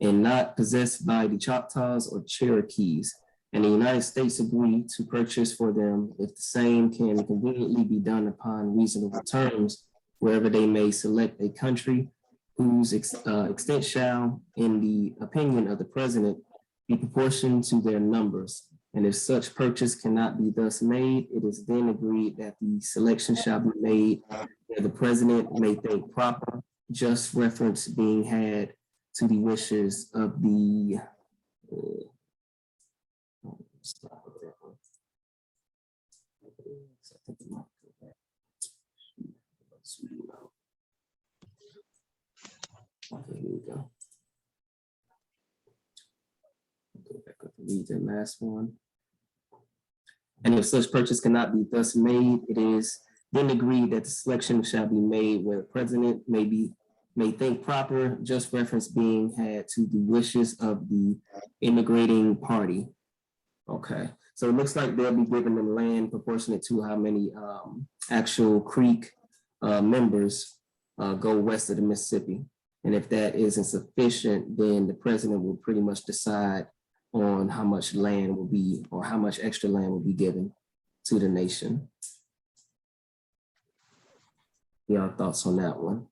And not possessed by the Choctaws or Cherokees. And the United States agree to purchase for them if the same can conveniently be done upon reasonable terms, wherever they may select a country whose extent shall, in the opinion of the president, be proportioned to their numbers. And if such purchase cannot be thus made, it is then agreed that the selection shall be made where the president may think proper, just reference being had to the wishes of the okay, here we go. Go back up and read the last one. And if such purchase cannot be thus made, it is then agreed that the selection shall be made where the president may think proper, just reference being had to the wishes of the immigrating party. Okay, so it looks like they'll be giving them land proportionate to how many actual Creek members go west of the Mississippi. And if that isn't sufficient, then the president will pretty much decide on how much land will be, or how much extra land will be given to the nation. Your thoughts on that one?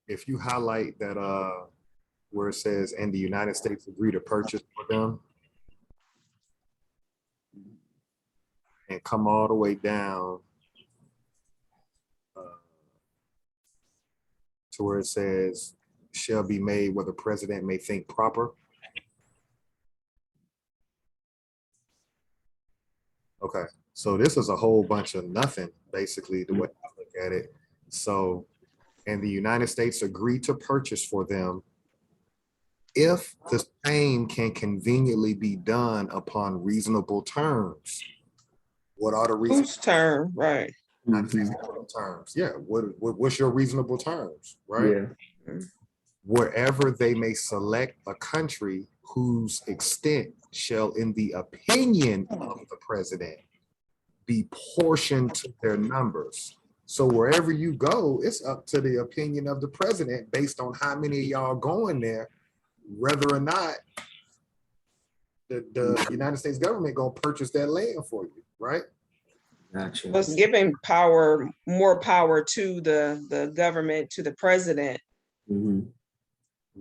if you highlight that where it says, and the United States agree to purchase for them, and come all the way down to where it says shall be made where the president may think proper. Okay, so this is a whole bunch of nothing, basically, the way I look at it. So, and the United States agree to purchase for them if the same can conveniently be done upon reasonable terms. What are the reasonable Whose term? Right. terms? Yeah, what's your reasonable terms, right? Yeah. Wherever they may select a country whose extent shall, in the opinion of the president, be portioned to their numbers. So wherever you go, it's up to the opinion of the president based on how many of y'all going there, whether or not the United States government gonna purchase that land for you, right? Gotcha. Was giving more power to the government, to the president,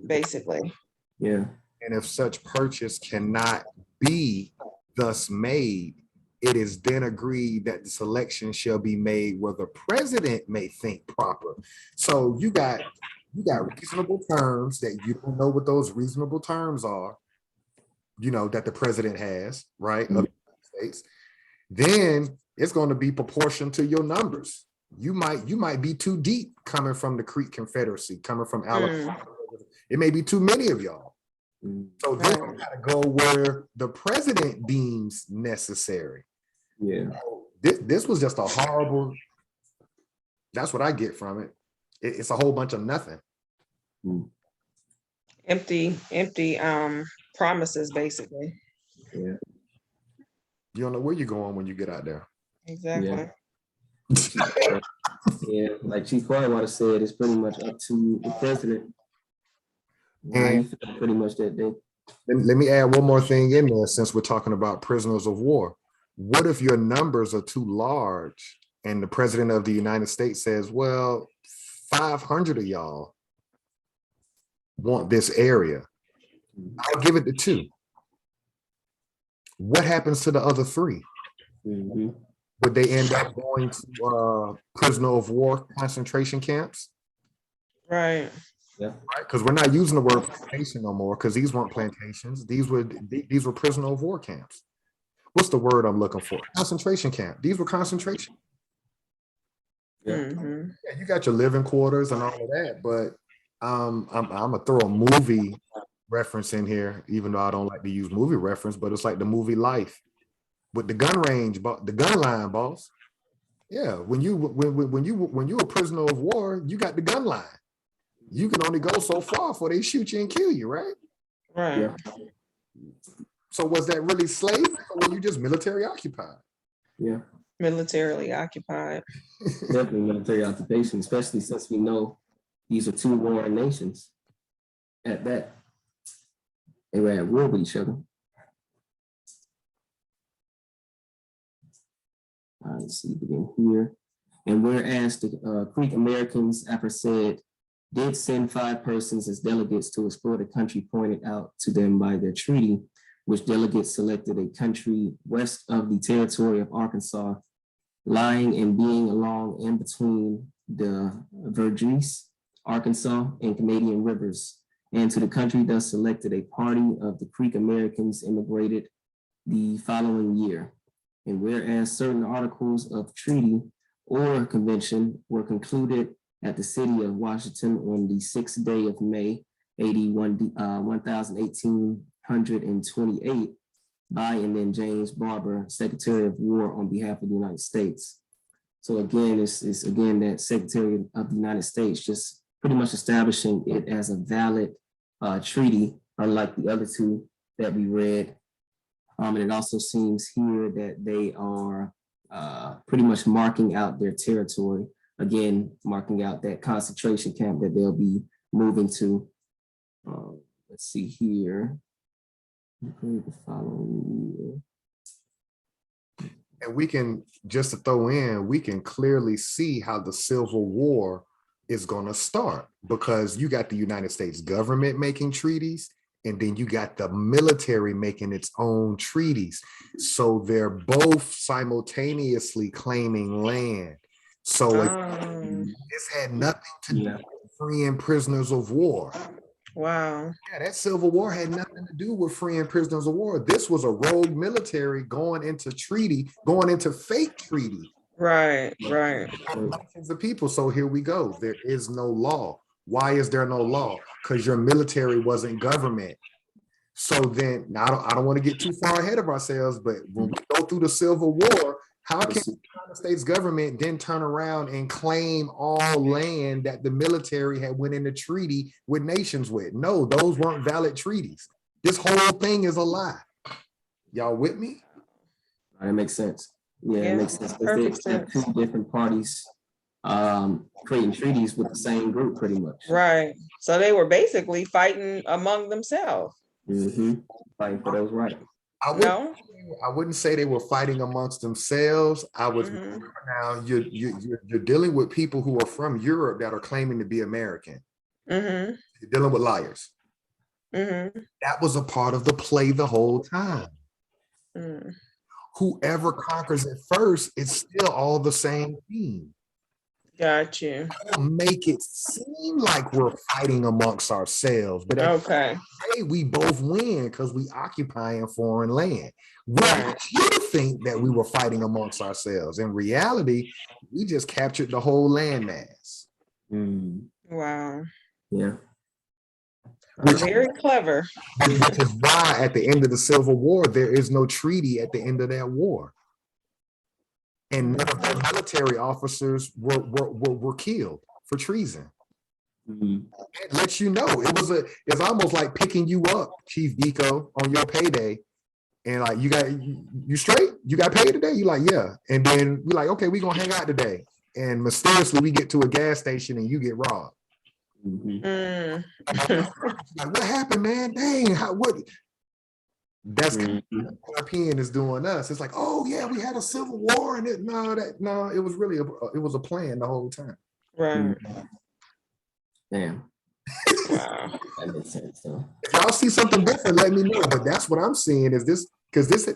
basically. Yeah. And if such purchase cannot be thus made, it is then agreed that the selection shall be made where the president may think proper. So you got reasonable terms that you don't know what those reasonable terms are, you know, that the president has, right? Of the United States. Then it's going to be proportional to your numbers. You might be too deep coming from the Creek Confederacy, coming from Alabama. It may be too many of y'all. So then you gotta go where the president deems necessary. Yeah. This was just a horrible, that's what I get from it. It's a whole bunch of nothing. Empty promises, basically. Yeah. You don't know where you're going when you get out there. Exactly. Yeah. Yeah, like Chief Whitewater said, it's pretty much up to the president. How he And feel pretty much that day. let me add one more thing in there since we're talking about prisoners of war. What if your numbers are too large and the president of the United States says, well, 500 of y'all want this area. I'll give it to 2. What happens to the other 3? Mhm. Would they end up going to prisoner of war concentration camps? Right. Yeah. Right, because we're not using the word plantation no more, because these weren't plantations. These were prisoner of war camps. What's the word I'm looking for? Concentration camp. These were concentration. Yeah. Yeah, you got your living quarters and all of that, but I'm gonna throw a movie reference in here, even though I don't like to use movie reference, but it's like the movie Life with the gun range, the gun line, boss. Yeah, when you a prisoner of war, you got the gun line. You can only go so far before they shoot you and kill you, right? Right. Yeah. So was that really slavery, or were you just military occupied? Yeah. Militarily occupied. Definitely military occupation, especially since we know these are 2 warring nations. At that, they were at war with each other. All right, let's see, begin here. And whereas the Creek Americans, aforesaid, did send 5 persons as delegates to explore the country pointed out to them by their treaty, which delegates selected a country west of the territory of Arkansas, lying and being along in between the Verdigris, Arkansas, and Canadian rivers, and to the country thus selected a party of the Creek Americans immigrated the following year. And whereas certain articles of treaty or convention were concluded at the city of Washington on the 6th day of May, 1828, by and then James Barber, Secretary of War on behalf of the United States. So again, it's again that Secretary of the United States just pretty much establishing it as a valid treaty, unlike the other 2 that we read. And it also seems here that they are pretty much marking out their territory, again, marking out that concentration camp that they'll be moving to. Let's see here. The following year. And we can, just to throw in, we can clearly see how the Civil War is going to start, because you got the United States government making treaties, and then you got the military making its own treaties. So they're both simultaneously claiming land. So it's had nothing to do with freeing prisoners of war. Wow. Yeah, that Civil War had nothing to do with freeing prisoners of war. This was a rogue military going into fake treaty. Right, right. The people. So here we go. There is no law. Why is there no law? Because your military wasn't government. So then, now I don't want to get too far ahead of ourselves, but when we go through the Civil War, how can the United States government then turn around and claim all land that the military had went into treaty with nations with? No, those weren't valid treaties. This whole thing is a lie. Y'all with me? That makes sense. Yeah, it makes sense. Perfect They have sense. 2 different parties creating treaties with the same group, pretty much. Right. So they were basically fighting among themselves. Fighting for those rights. I wouldn't say they were fighting amongst themselves. I was now you're dealing with people who are from Europe that are claiming to be American. You're dealing with liars. That was a part of the play the whole time. Whoever conquers it first, it's still all the same thing. Got you. Make it seem like we're fighting amongst ourselves, but okay, hey, we both win because we occupying foreign land. Right. You think that we were fighting amongst ourselves. In reality, we just captured the whole landmass. Wow. Yeah. Very clever. Which is why at the end of the Civil War, there is no treaty at the end of that war. And none of the military officers were killed for treason. It lets you know it's almost like picking you up, Chief Deco, on your payday And like, you straight? You got paid today? You like, yeah. And then we like, okay, we gonna hang out today. And mysteriously we get to a gas station and you get robbed. Mm. Like, what happened, man? Dang, what? That's kind of what European is doing us. It's like, oh yeah, we had a civil war, and it was really it was a plan the whole time. Right. Damn. Wow. That makes sense though. If y'all see something different, let me know. But that's what I'm seeing. Is this because this?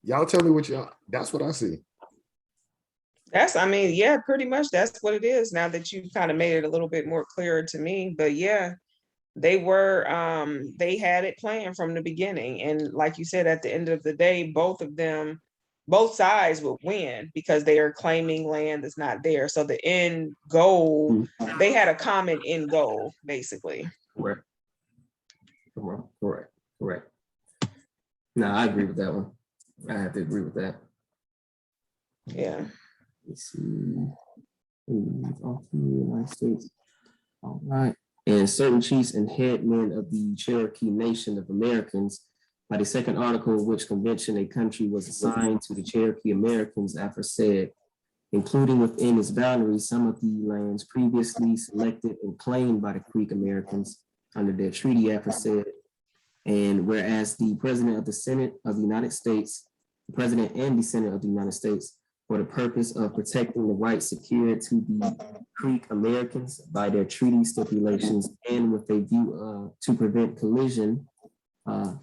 Y'all tell me what that's what I see. I mean, yeah, pretty much that's what it is now that you've kind of made it a little bit more clearer to me. But yeah, they had it planned from the beginning. And like you said, at the end of the day, both sides would win because they are claiming land that's not there. So the end goal, they had a common end goal, basically. Correct. No, I agree with that one. I have to agree with that. Yeah. Let's see. Off to the United States. All right. And certain chiefs and headmen of the Cherokee Nation of Americans, by the second article of which convention a country was assigned to the Cherokee Americans aforesaid, including within its boundaries some of the lands previously selected and claimed by the Creek Americans under their treaty aforesaid. And whereas the President of the Senate of the United States, the President and the Senate of the United States, for the purpose of protecting the rights secured to the Creek Americans by their treaty stipulations and with a view to prevent collision and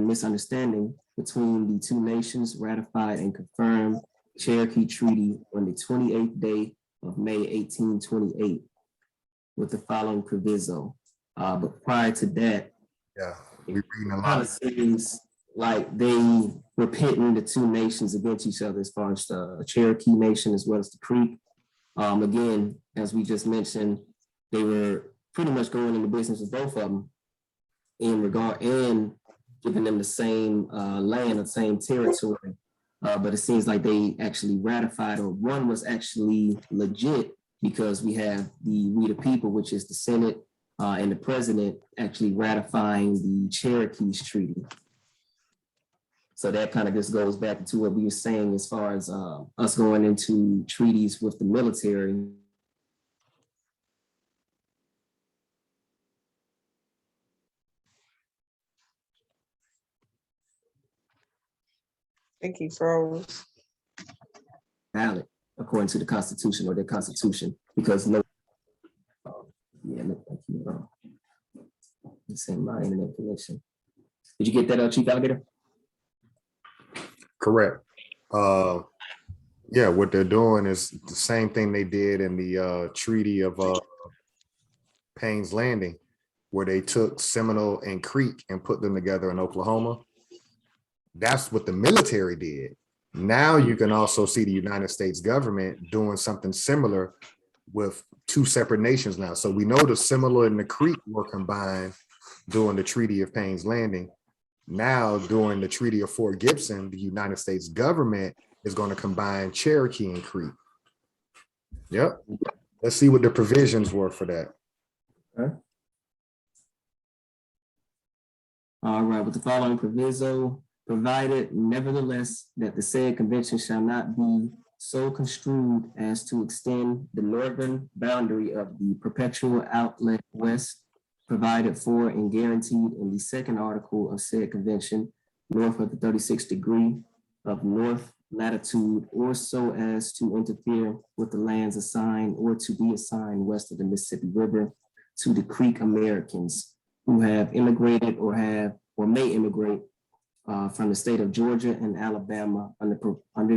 misunderstanding between the two nations, ratified and confirmed Cherokee Treaty on the 28th day of May 1828 with the following proviso. But prior to that, Yeah, we're reading a lot. kind of seems like they were pitting the two nations against each other as far as the Cherokee Nation as well as the Creek. Again, as we just mentioned, they were pretty much going into business with both of them in regard and giving them the same land, the same territory. But it seems like they actually ratified, or one was actually legit because we have we the people, which is the Senate and the President actually ratifying the Cherokee's treaty. So that kind of just goes back to what we were saying as far as us going into treaties with the military. I think he froze. Valid according to the Constitution or their Constitution, because no, this ain't my internet connection. Did you get that, Chief Alligator? Correct. Yeah, what they're doing is the same thing they did in the Treaty of Payne's Landing, where they took Seminole and Creek and put them together in Oklahoma. That's what the military did. Now you can also see the United States government doing something similar with two separate nations now. So we know the Seminole and the Creek were combined during the Treaty of Payne's Landing. Now, during the Treaty of Fort Gibson, the United States government is going to combine Cherokee and Creek. Yep. Let's see what the provisions were for that. Okay. All right, with the following proviso, provided nevertheless that the said convention shall not be so construed as to extend the northern boundary of the perpetual outlet west, provided for and guaranteed in the second article of said convention, north of the 36th degree of north latitude, or so as to interfere with the lands assigned or to be assigned west of the Mississippi River to the Creek Americans who have immigrated or may immigrate from the state of Georgia and Alabama under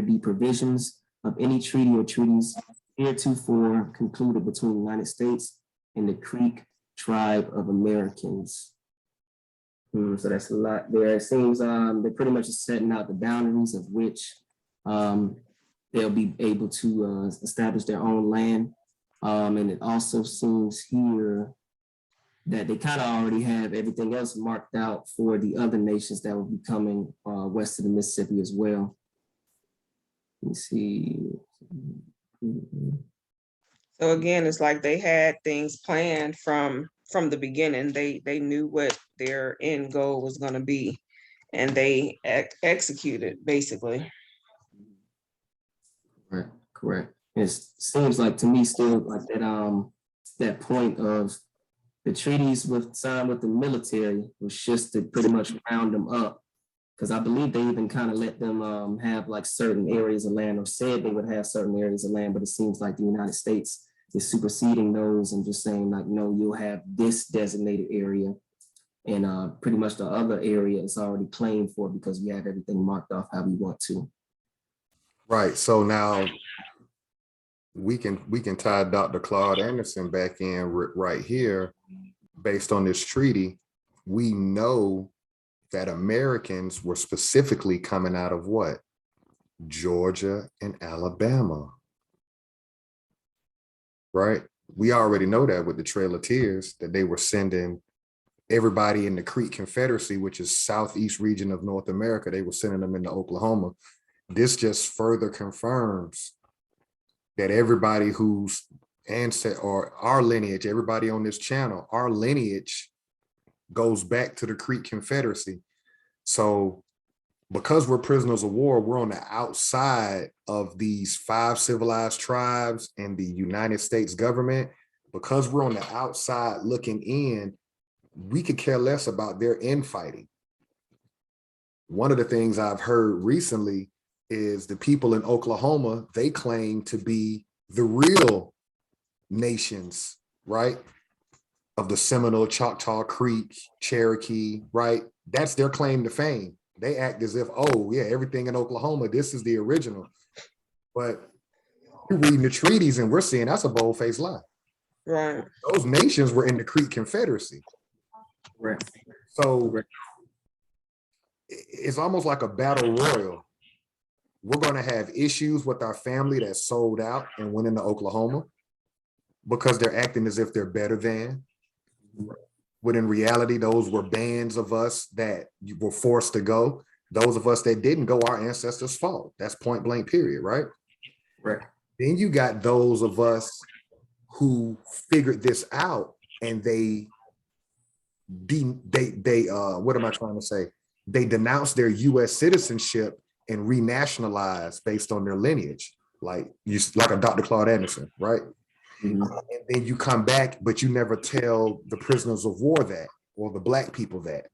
the provisions of any treaty or treaties heretofore concluded between the United States and the Creek tribe of Americans. So that's a lot there. It seems they're pretty much setting out the boundaries of which they'll be able to establish their own land. And it also seems here that they kind of already have everything else marked out for the other nations that will be coming west of the Mississippi as well. Let me see. So again, it's like they had things planned from the beginning. They knew what their end goal was going to be, and they executed basically. Correct, correct. It seems like to me still like that point of the treaties signed with the military was just to pretty much round them up. Because I believe they even kind of let them have like certain areas of land, or said they would have certain areas of land, but it seems like the United States is superseding those and just saying like, no, you'll have this designated area. And pretty much the other area is already claimed for because we have everything marked off how we want to. Right. So now we can tie Dr. Claude Anderson back in right here. Based on this treaty, we know that Americans were specifically coming out of what? Georgia and Alabama. Right? We already know that with the Trail of Tears, that they were sending everybody in the Creek Confederacy, which is southeast region of North America, they were sending them into Oklahoma. This just further confirms that everybody who's ancestor or our lineage, everybody on this channel, our lineage goes back to the Creek Confederacy. So because we're prisoners of war, we're on the outside of these 5 civilized tribes and the United States government. Because we're on the outside looking in, we could care less about their infighting. One of the things I've heard recently is the people in Oklahoma, they claim to be the real nations, right? Of the Seminole, Choctaw, Creek, Cherokee, right? That's their claim to fame. They act as if, oh yeah, everything in Oklahoma, this is the original. But we're reading the treaties and we're seeing that's a bold-faced lie. Right. Those nations were in the Creek Confederacy. Right. So it's almost like a battle royal. We're going to have issues with our family that sold out and went into Oklahoma because they're acting as if they're better than. When in reality, those were bands of us that were forced to go. Those of us that didn't go, our ancestors fought. That's point blank period, right? Right. Then you got those of us who figured this out and they what am I trying to say? They denounced their US citizenship and renationalized based on their lineage, like a Dr. Claude Anderson, right? Mm-hmm. And then you come back, but you never tell the prisoners of war that, or the Black people that.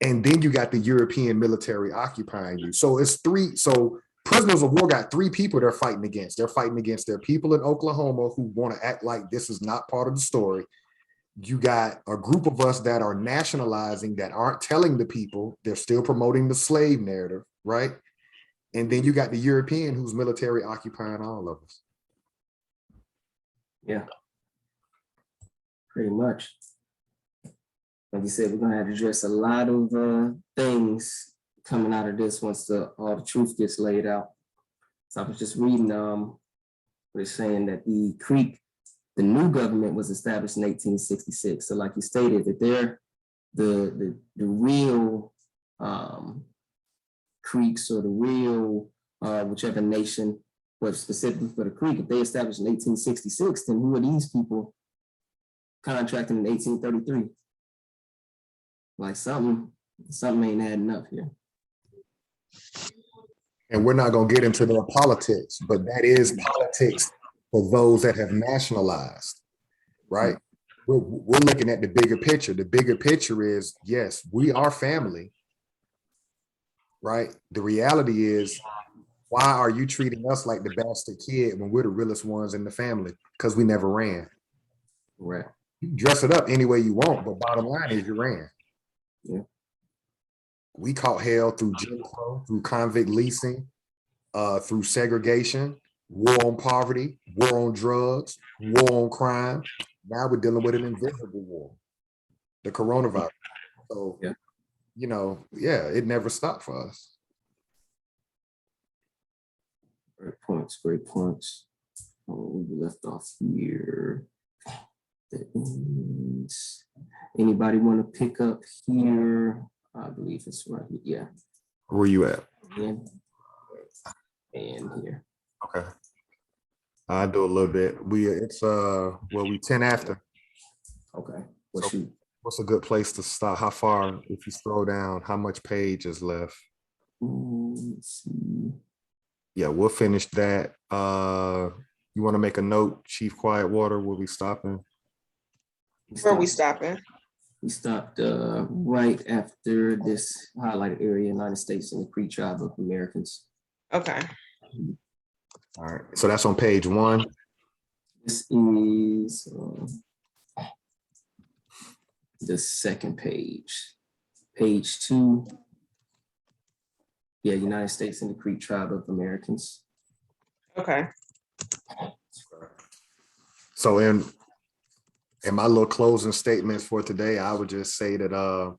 And then you got the European military occupying you. So it's 3. So prisoners of war got 3 people they're fighting against. They're fighting against their people in Oklahoma who want to act like this is not part of the story. You got a group of us that are nationalizing, that aren't telling the people, they're still promoting the slave narrative, right? And then you got the European who's military occupying all of us. Yeah. Pretty much. Like you said, we're gonna have to address a lot of things coming out of this once all the truth gets laid out. So I was just reading where it's saying that the new government was established in 1866. So like you stated, that they're the real Creeks, or the real whichever nation, but specifically for the Creek, if they established in 1866, then who are these people contracting in 1833? Like something ain't adding up here. And we're not going to get into their politics, but that is politics for those that have nationalized, right? We're looking at the bigger picture. The bigger picture is, yes, we are family, right? The reality is, why are you treating us like the bastard kid when we're the realest ones in the family? Because we never ran. Right. You can dress it up any way you want, but bottom line is you ran. Yeah. We caught hell through Jim Crow, through convict leasing, through segregation, war on poverty, war on drugs, war on crime. Now we're dealing with an invisible war, the coronavirus. So, yeah, it never stopped for us. Great points, great points. We left off here. Anybody want to pick up here? I believe it's right here. Yeah. Where you at? And here. Okay. I do a little bit. We 10 after. Okay. Well, shoot. What's a good place to start? How far, if you scroll down, how much page is left? Let's see. Yeah, we'll finish that. You want to make a note, Chief Quiet Water, where we stopping? Where we stopping? We stopped right after this highlighted area, United States and the Cree Tribe of Americans. Okay. All right, so that's on page 1. This is the second page. Page 2. Yeah, United States and the Cree Tribe of Americans. Okay. So in my little closing statements for today, I would just say that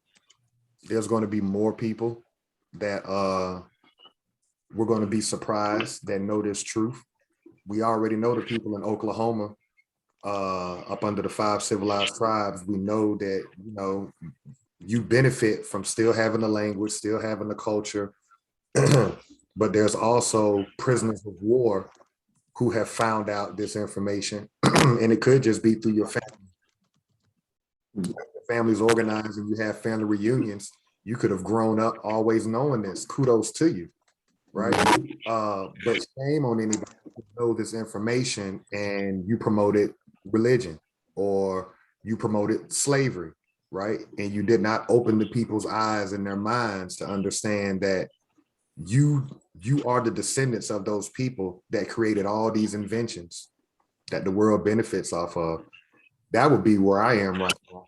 there's going to be more people that we're going to be surprised that know this truth. We already know the people in Oklahoma, up under the 5 civilized tribes. We know that, you know, you benefit from still having the language, still having the culture, but there's also prisoners of war who have found out this information, and it could just be through your family. Families organized and you have family reunions. You could have grown up always knowing this. Kudos to you, right? But shame on anybody who know this information and you promoted religion or you promoted slavery, right? And you did not open the people's eyes and their minds to understand that you are the descendants of those people that created all these inventions that the world benefits off of. That would be where I am right now,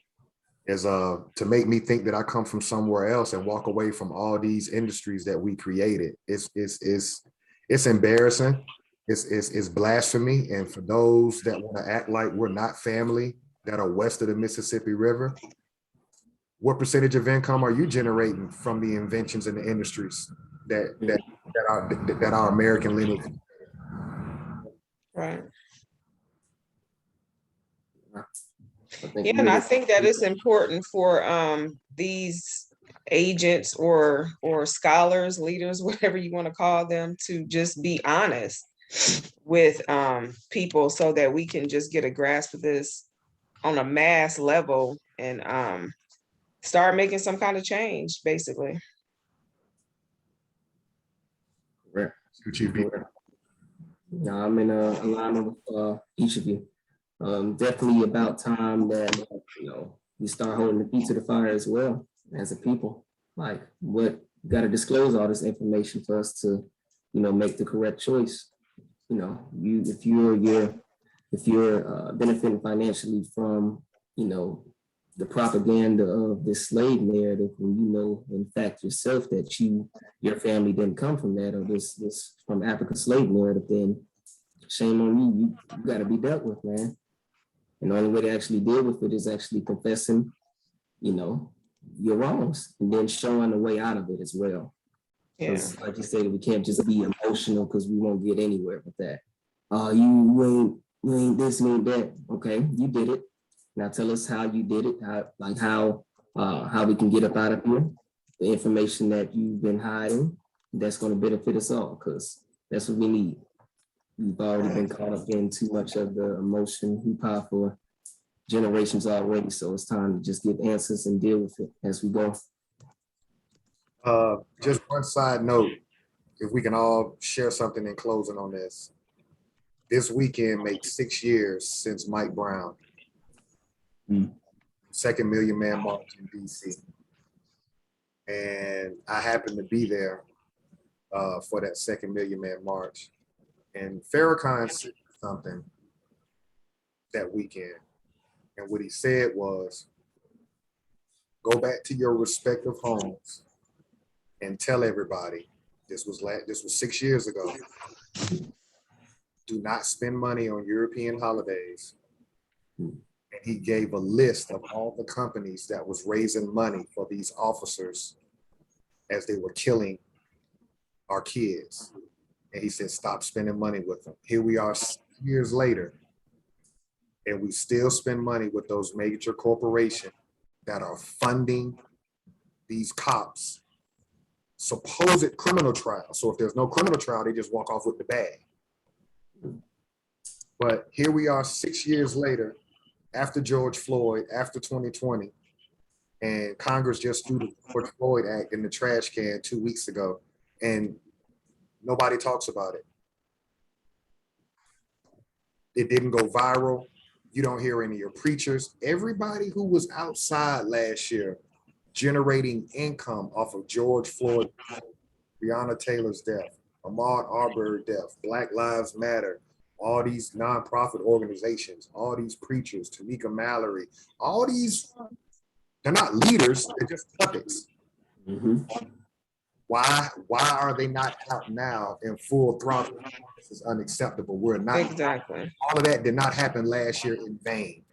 is to make me think that I come from somewhere else and walk away from all these industries that we created. It's embarrassing. It's blasphemy. And for those that want to act like we're not family that are west of the Mississippi River, what percentage of income are you generating from the inventions and the industries that are American lineage? Right. Yeah, and I think that it's important for these agents or scholars, leaders, whatever you want to call them, to just be honest with people so that we can just get a grasp of this on a mass level and start making some kind of change, basically. Correct. Correct. No, I'm in alignment with each of you. Definitely about time that, you know, we start holding the feet to the fire as well as a people. Like, what, got to disclose all this information for us to, you know, make the correct choice. You know, if you're benefiting financially from, you know, the propaganda of this slave narrative, when you know in fact yourself that your family didn't come from that, or this from African slave narrative, then shame on you. You got to be dealt with, man. And the only way to actually deal with it is actually confessing, you know, your wrongs, and then showing a way out of it as well. Yeah. Like you said, we can't just be emotional because we won't get anywhere with that. You ain't this, you ain't that. Okay, you did it. Now tell us how you did it, how we can get up out of here. The information that you've been hiding, that's going to benefit us all, because that's what we need. We've already been caught up in too much of the emotion hoo-ha for generations already. So it's time to just get answers and deal with it as we go. Just one side note, if we can all share something in closing on this. This weekend makes 6 years since Mike Brown, second Million Man March in DC. And I happened to be there for that second Million Man March. And Farrakhan said something that weekend. And what he said was, go back to your respective homes and tell everybody, this was 6 years ago, do not spend money on European holidays. And he gave a list of all the companies that was raising money for these officers as they were killing our kids. And he said, stop spending money with them. Here we are 6 years later, and we still spend money with those major corporations that are funding these cops' supposed criminal trial. So if there's no criminal trial, they just walk off with the bag. But here we are 6 years later, after George Floyd, after 2020, And Congress just threw the George Floyd Act in the trash can 2 weeks ago, and nobody talks about it. It didn't go viral. You don't hear any of your preachers. Everybody who was outside last year generating income off of George Floyd, Breonna Taylor's death, Ahmaud Arbery death, Black Lives Matter, all these nonprofit organizations, all these preachers, Tamika Mallory, all these, they're not leaders, they're just puppets. Why are they not out now in full throttle? This is unacceptable. We're not. Exactly. All of that did not happen last year in vain.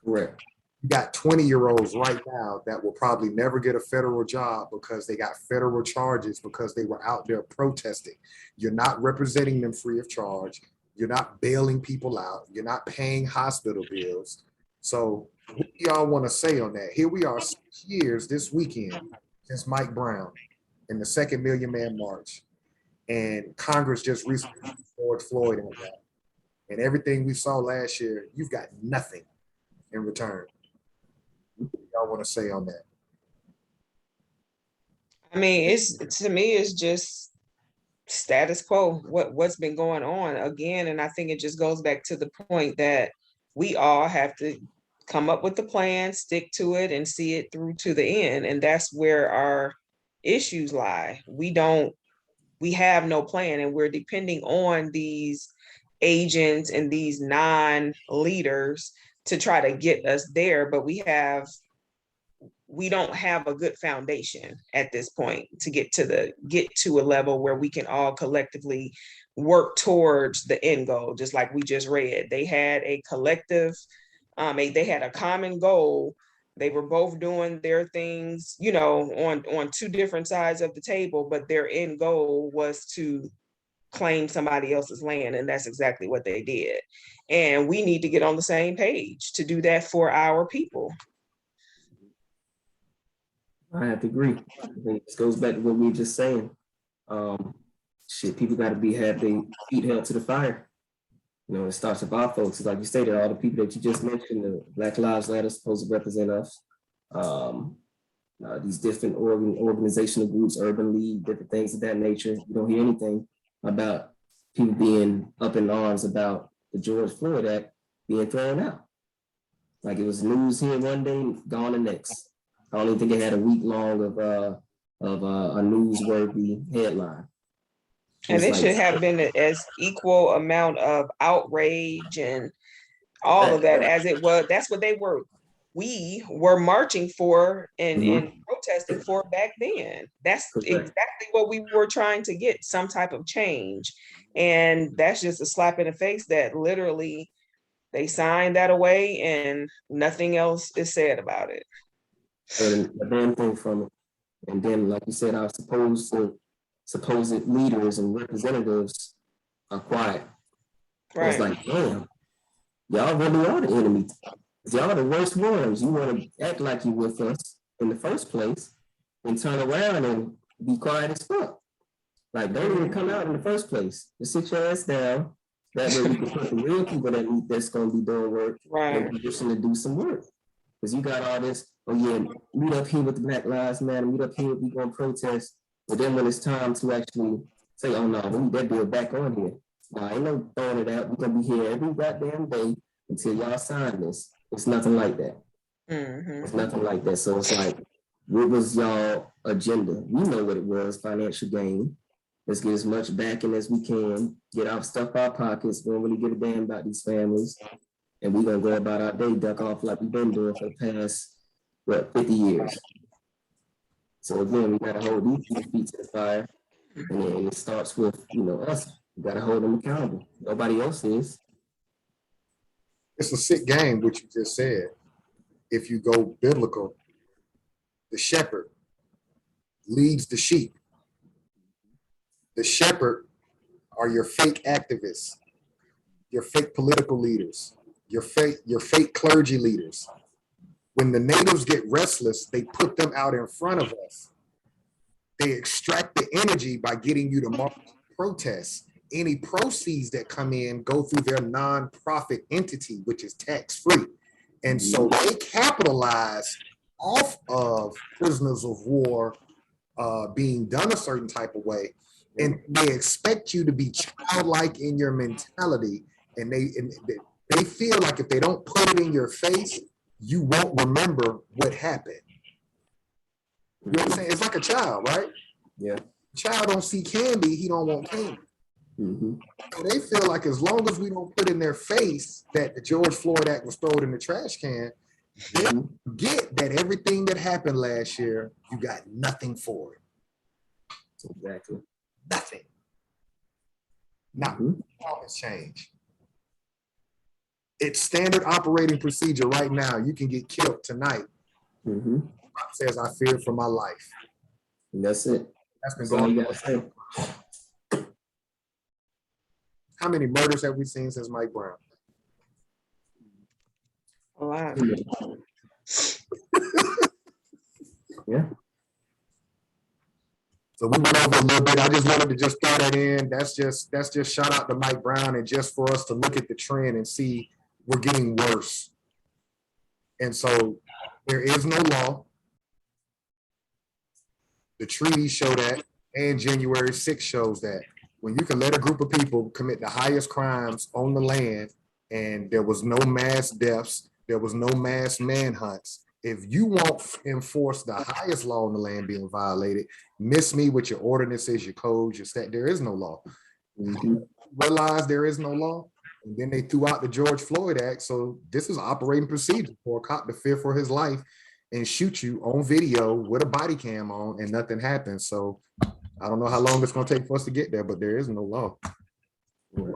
Correct. You got 20-year-olds right now that will probably never get a federal job because they got federal charges because they were out there protesting. You're not representing them free of charge. You're not bailing people out. You're not paying hospital bills. So what do y'all want to say on that? Here we are 6 years this weekend since Mike Brown in the second Million Man March. And Congress just recently put George Floyd on that. And everything we saw last year, you've got nothing in return. What do y'all want to say on that? I mean, to me, it's just status quo, what's been going on again. And I think it just goes back to the point that we all have to come up with the plan, stick to it, and see it through to the end. And that's where our issues lie. We have no plan, and we're depending on these agents and these non-leaders to try to get us there, but we don't have a good foundation at this point to get to a level where we can all collectively work towards the end goal. Just like we just read, they had a collective, they had a common goal. They were both doing their things, on two different sides of the table, but their end goal was to claim somebody else's land, and that's exactly what they did. And we need to get on the same page to do that for our people. I have to agree. I think this goes back to what we were just saying. People got to have their feet held to the fire. It starts with our folks. Like you stated, all the people that you just mentioned, the Black Lives Matter supposed to represent us. These different organizational groups, Urban League, different things of that nature. You don't hear anything about people being up in arms about the George Floyd Act being thrown out. Like it was news here one day, gone the next. I don't even think it had a week long of a newsworthy headline. And it should have been as equal amount of outrage and all of that as it was. That's what we were marching for and protesting for back then. That's exactly what we were trying to get, some type of change. And that's just a slap in the face that literally they signed that away and nothing else is said about it. And the damn thing from it. And then, like you said, our supposed leaders and representatives are quiet. Right. It's like, damn, y'all really are the enemy. Y'all are the worst ones. You want to act like you with us in the first place and turn around and be quiet as fuck. Like, don't even come out in the first place. Just sit your ass down. That way we can put the real people that's going to be doing work in position to do some work. Because you got all this, meet up here with the Black Lives Matter, meet up here, we going to protest. But then when it's time to actually say, oh no, we need that bill back on here. Nah, ain't no throwing it out. We're going to be here every goddamn day until y'all sign this. It's nothing like that. It's nothing like that. So it's like, what was y'all agenda? We know what it was, financial gain. Let's get as much backing as we can, get our stuff out of our pockets. We don't really give a damn about these families. And we're going to go about our day, duck off like we've been doing for the past, 50 years. So again, we got to hold these feet to the fire. And then it starts with, us. We got to hold them accountable. Nobody else is. It's a sick game, what you just said. If you go biblical, the shepherd leads the sheep. The shepherd are your fake activists, your fake political leaders, your fake clergy leaders. When the natives get restless, they put them out in front of us. They extract the energy by getting you to march protests. Any proceeds that come in go through their nonprofit entity, which is tax-free. And so they capitalize off of prisoners of war being done a certain type of way, and they expect you to be childlike in your mentality, and they feel like if they don't put it in your face, you won't remember what happened. You know what I'm saying? It's like a child, right? Yeah. Child don't see candy, he don't want candy. So they feel like as long as we don't put in their face that the George Floyd Act was thrown in the trash can, they forget that everything that happened last year, you got nothing for it. Exactly. Nothing. Nothing has changed. It's standard operating procedure right now. You can get killed tonight. Says I fear for my life. And that's it. That's been That's all going you on. gotta say. How many murders have we seen since Mike Brown? A lot. Yeah. So we went over a little bit. I just wanted to just throw that in. That's just shout out to Mike Brown, and just for us to look at the trend and see we're getting worse. And so there is no law. The treaties show that, and January 6th shows that. When you can let a group of people commit the highest crimes on the land, and there was no mass deaths, there was no mass manhunts. If you won't enforce the highest law on the land being violated, miss me with your ordinances, your codes, your stat. There is no law. Realize there is no law, and then they threw out the George Floyd Act. So this is operating procedure for a cop to fear for his life and shoot you on video with a body cam on, and nothing happens. So I don't know how long it's going to take for us to get there, but there is no law. Right.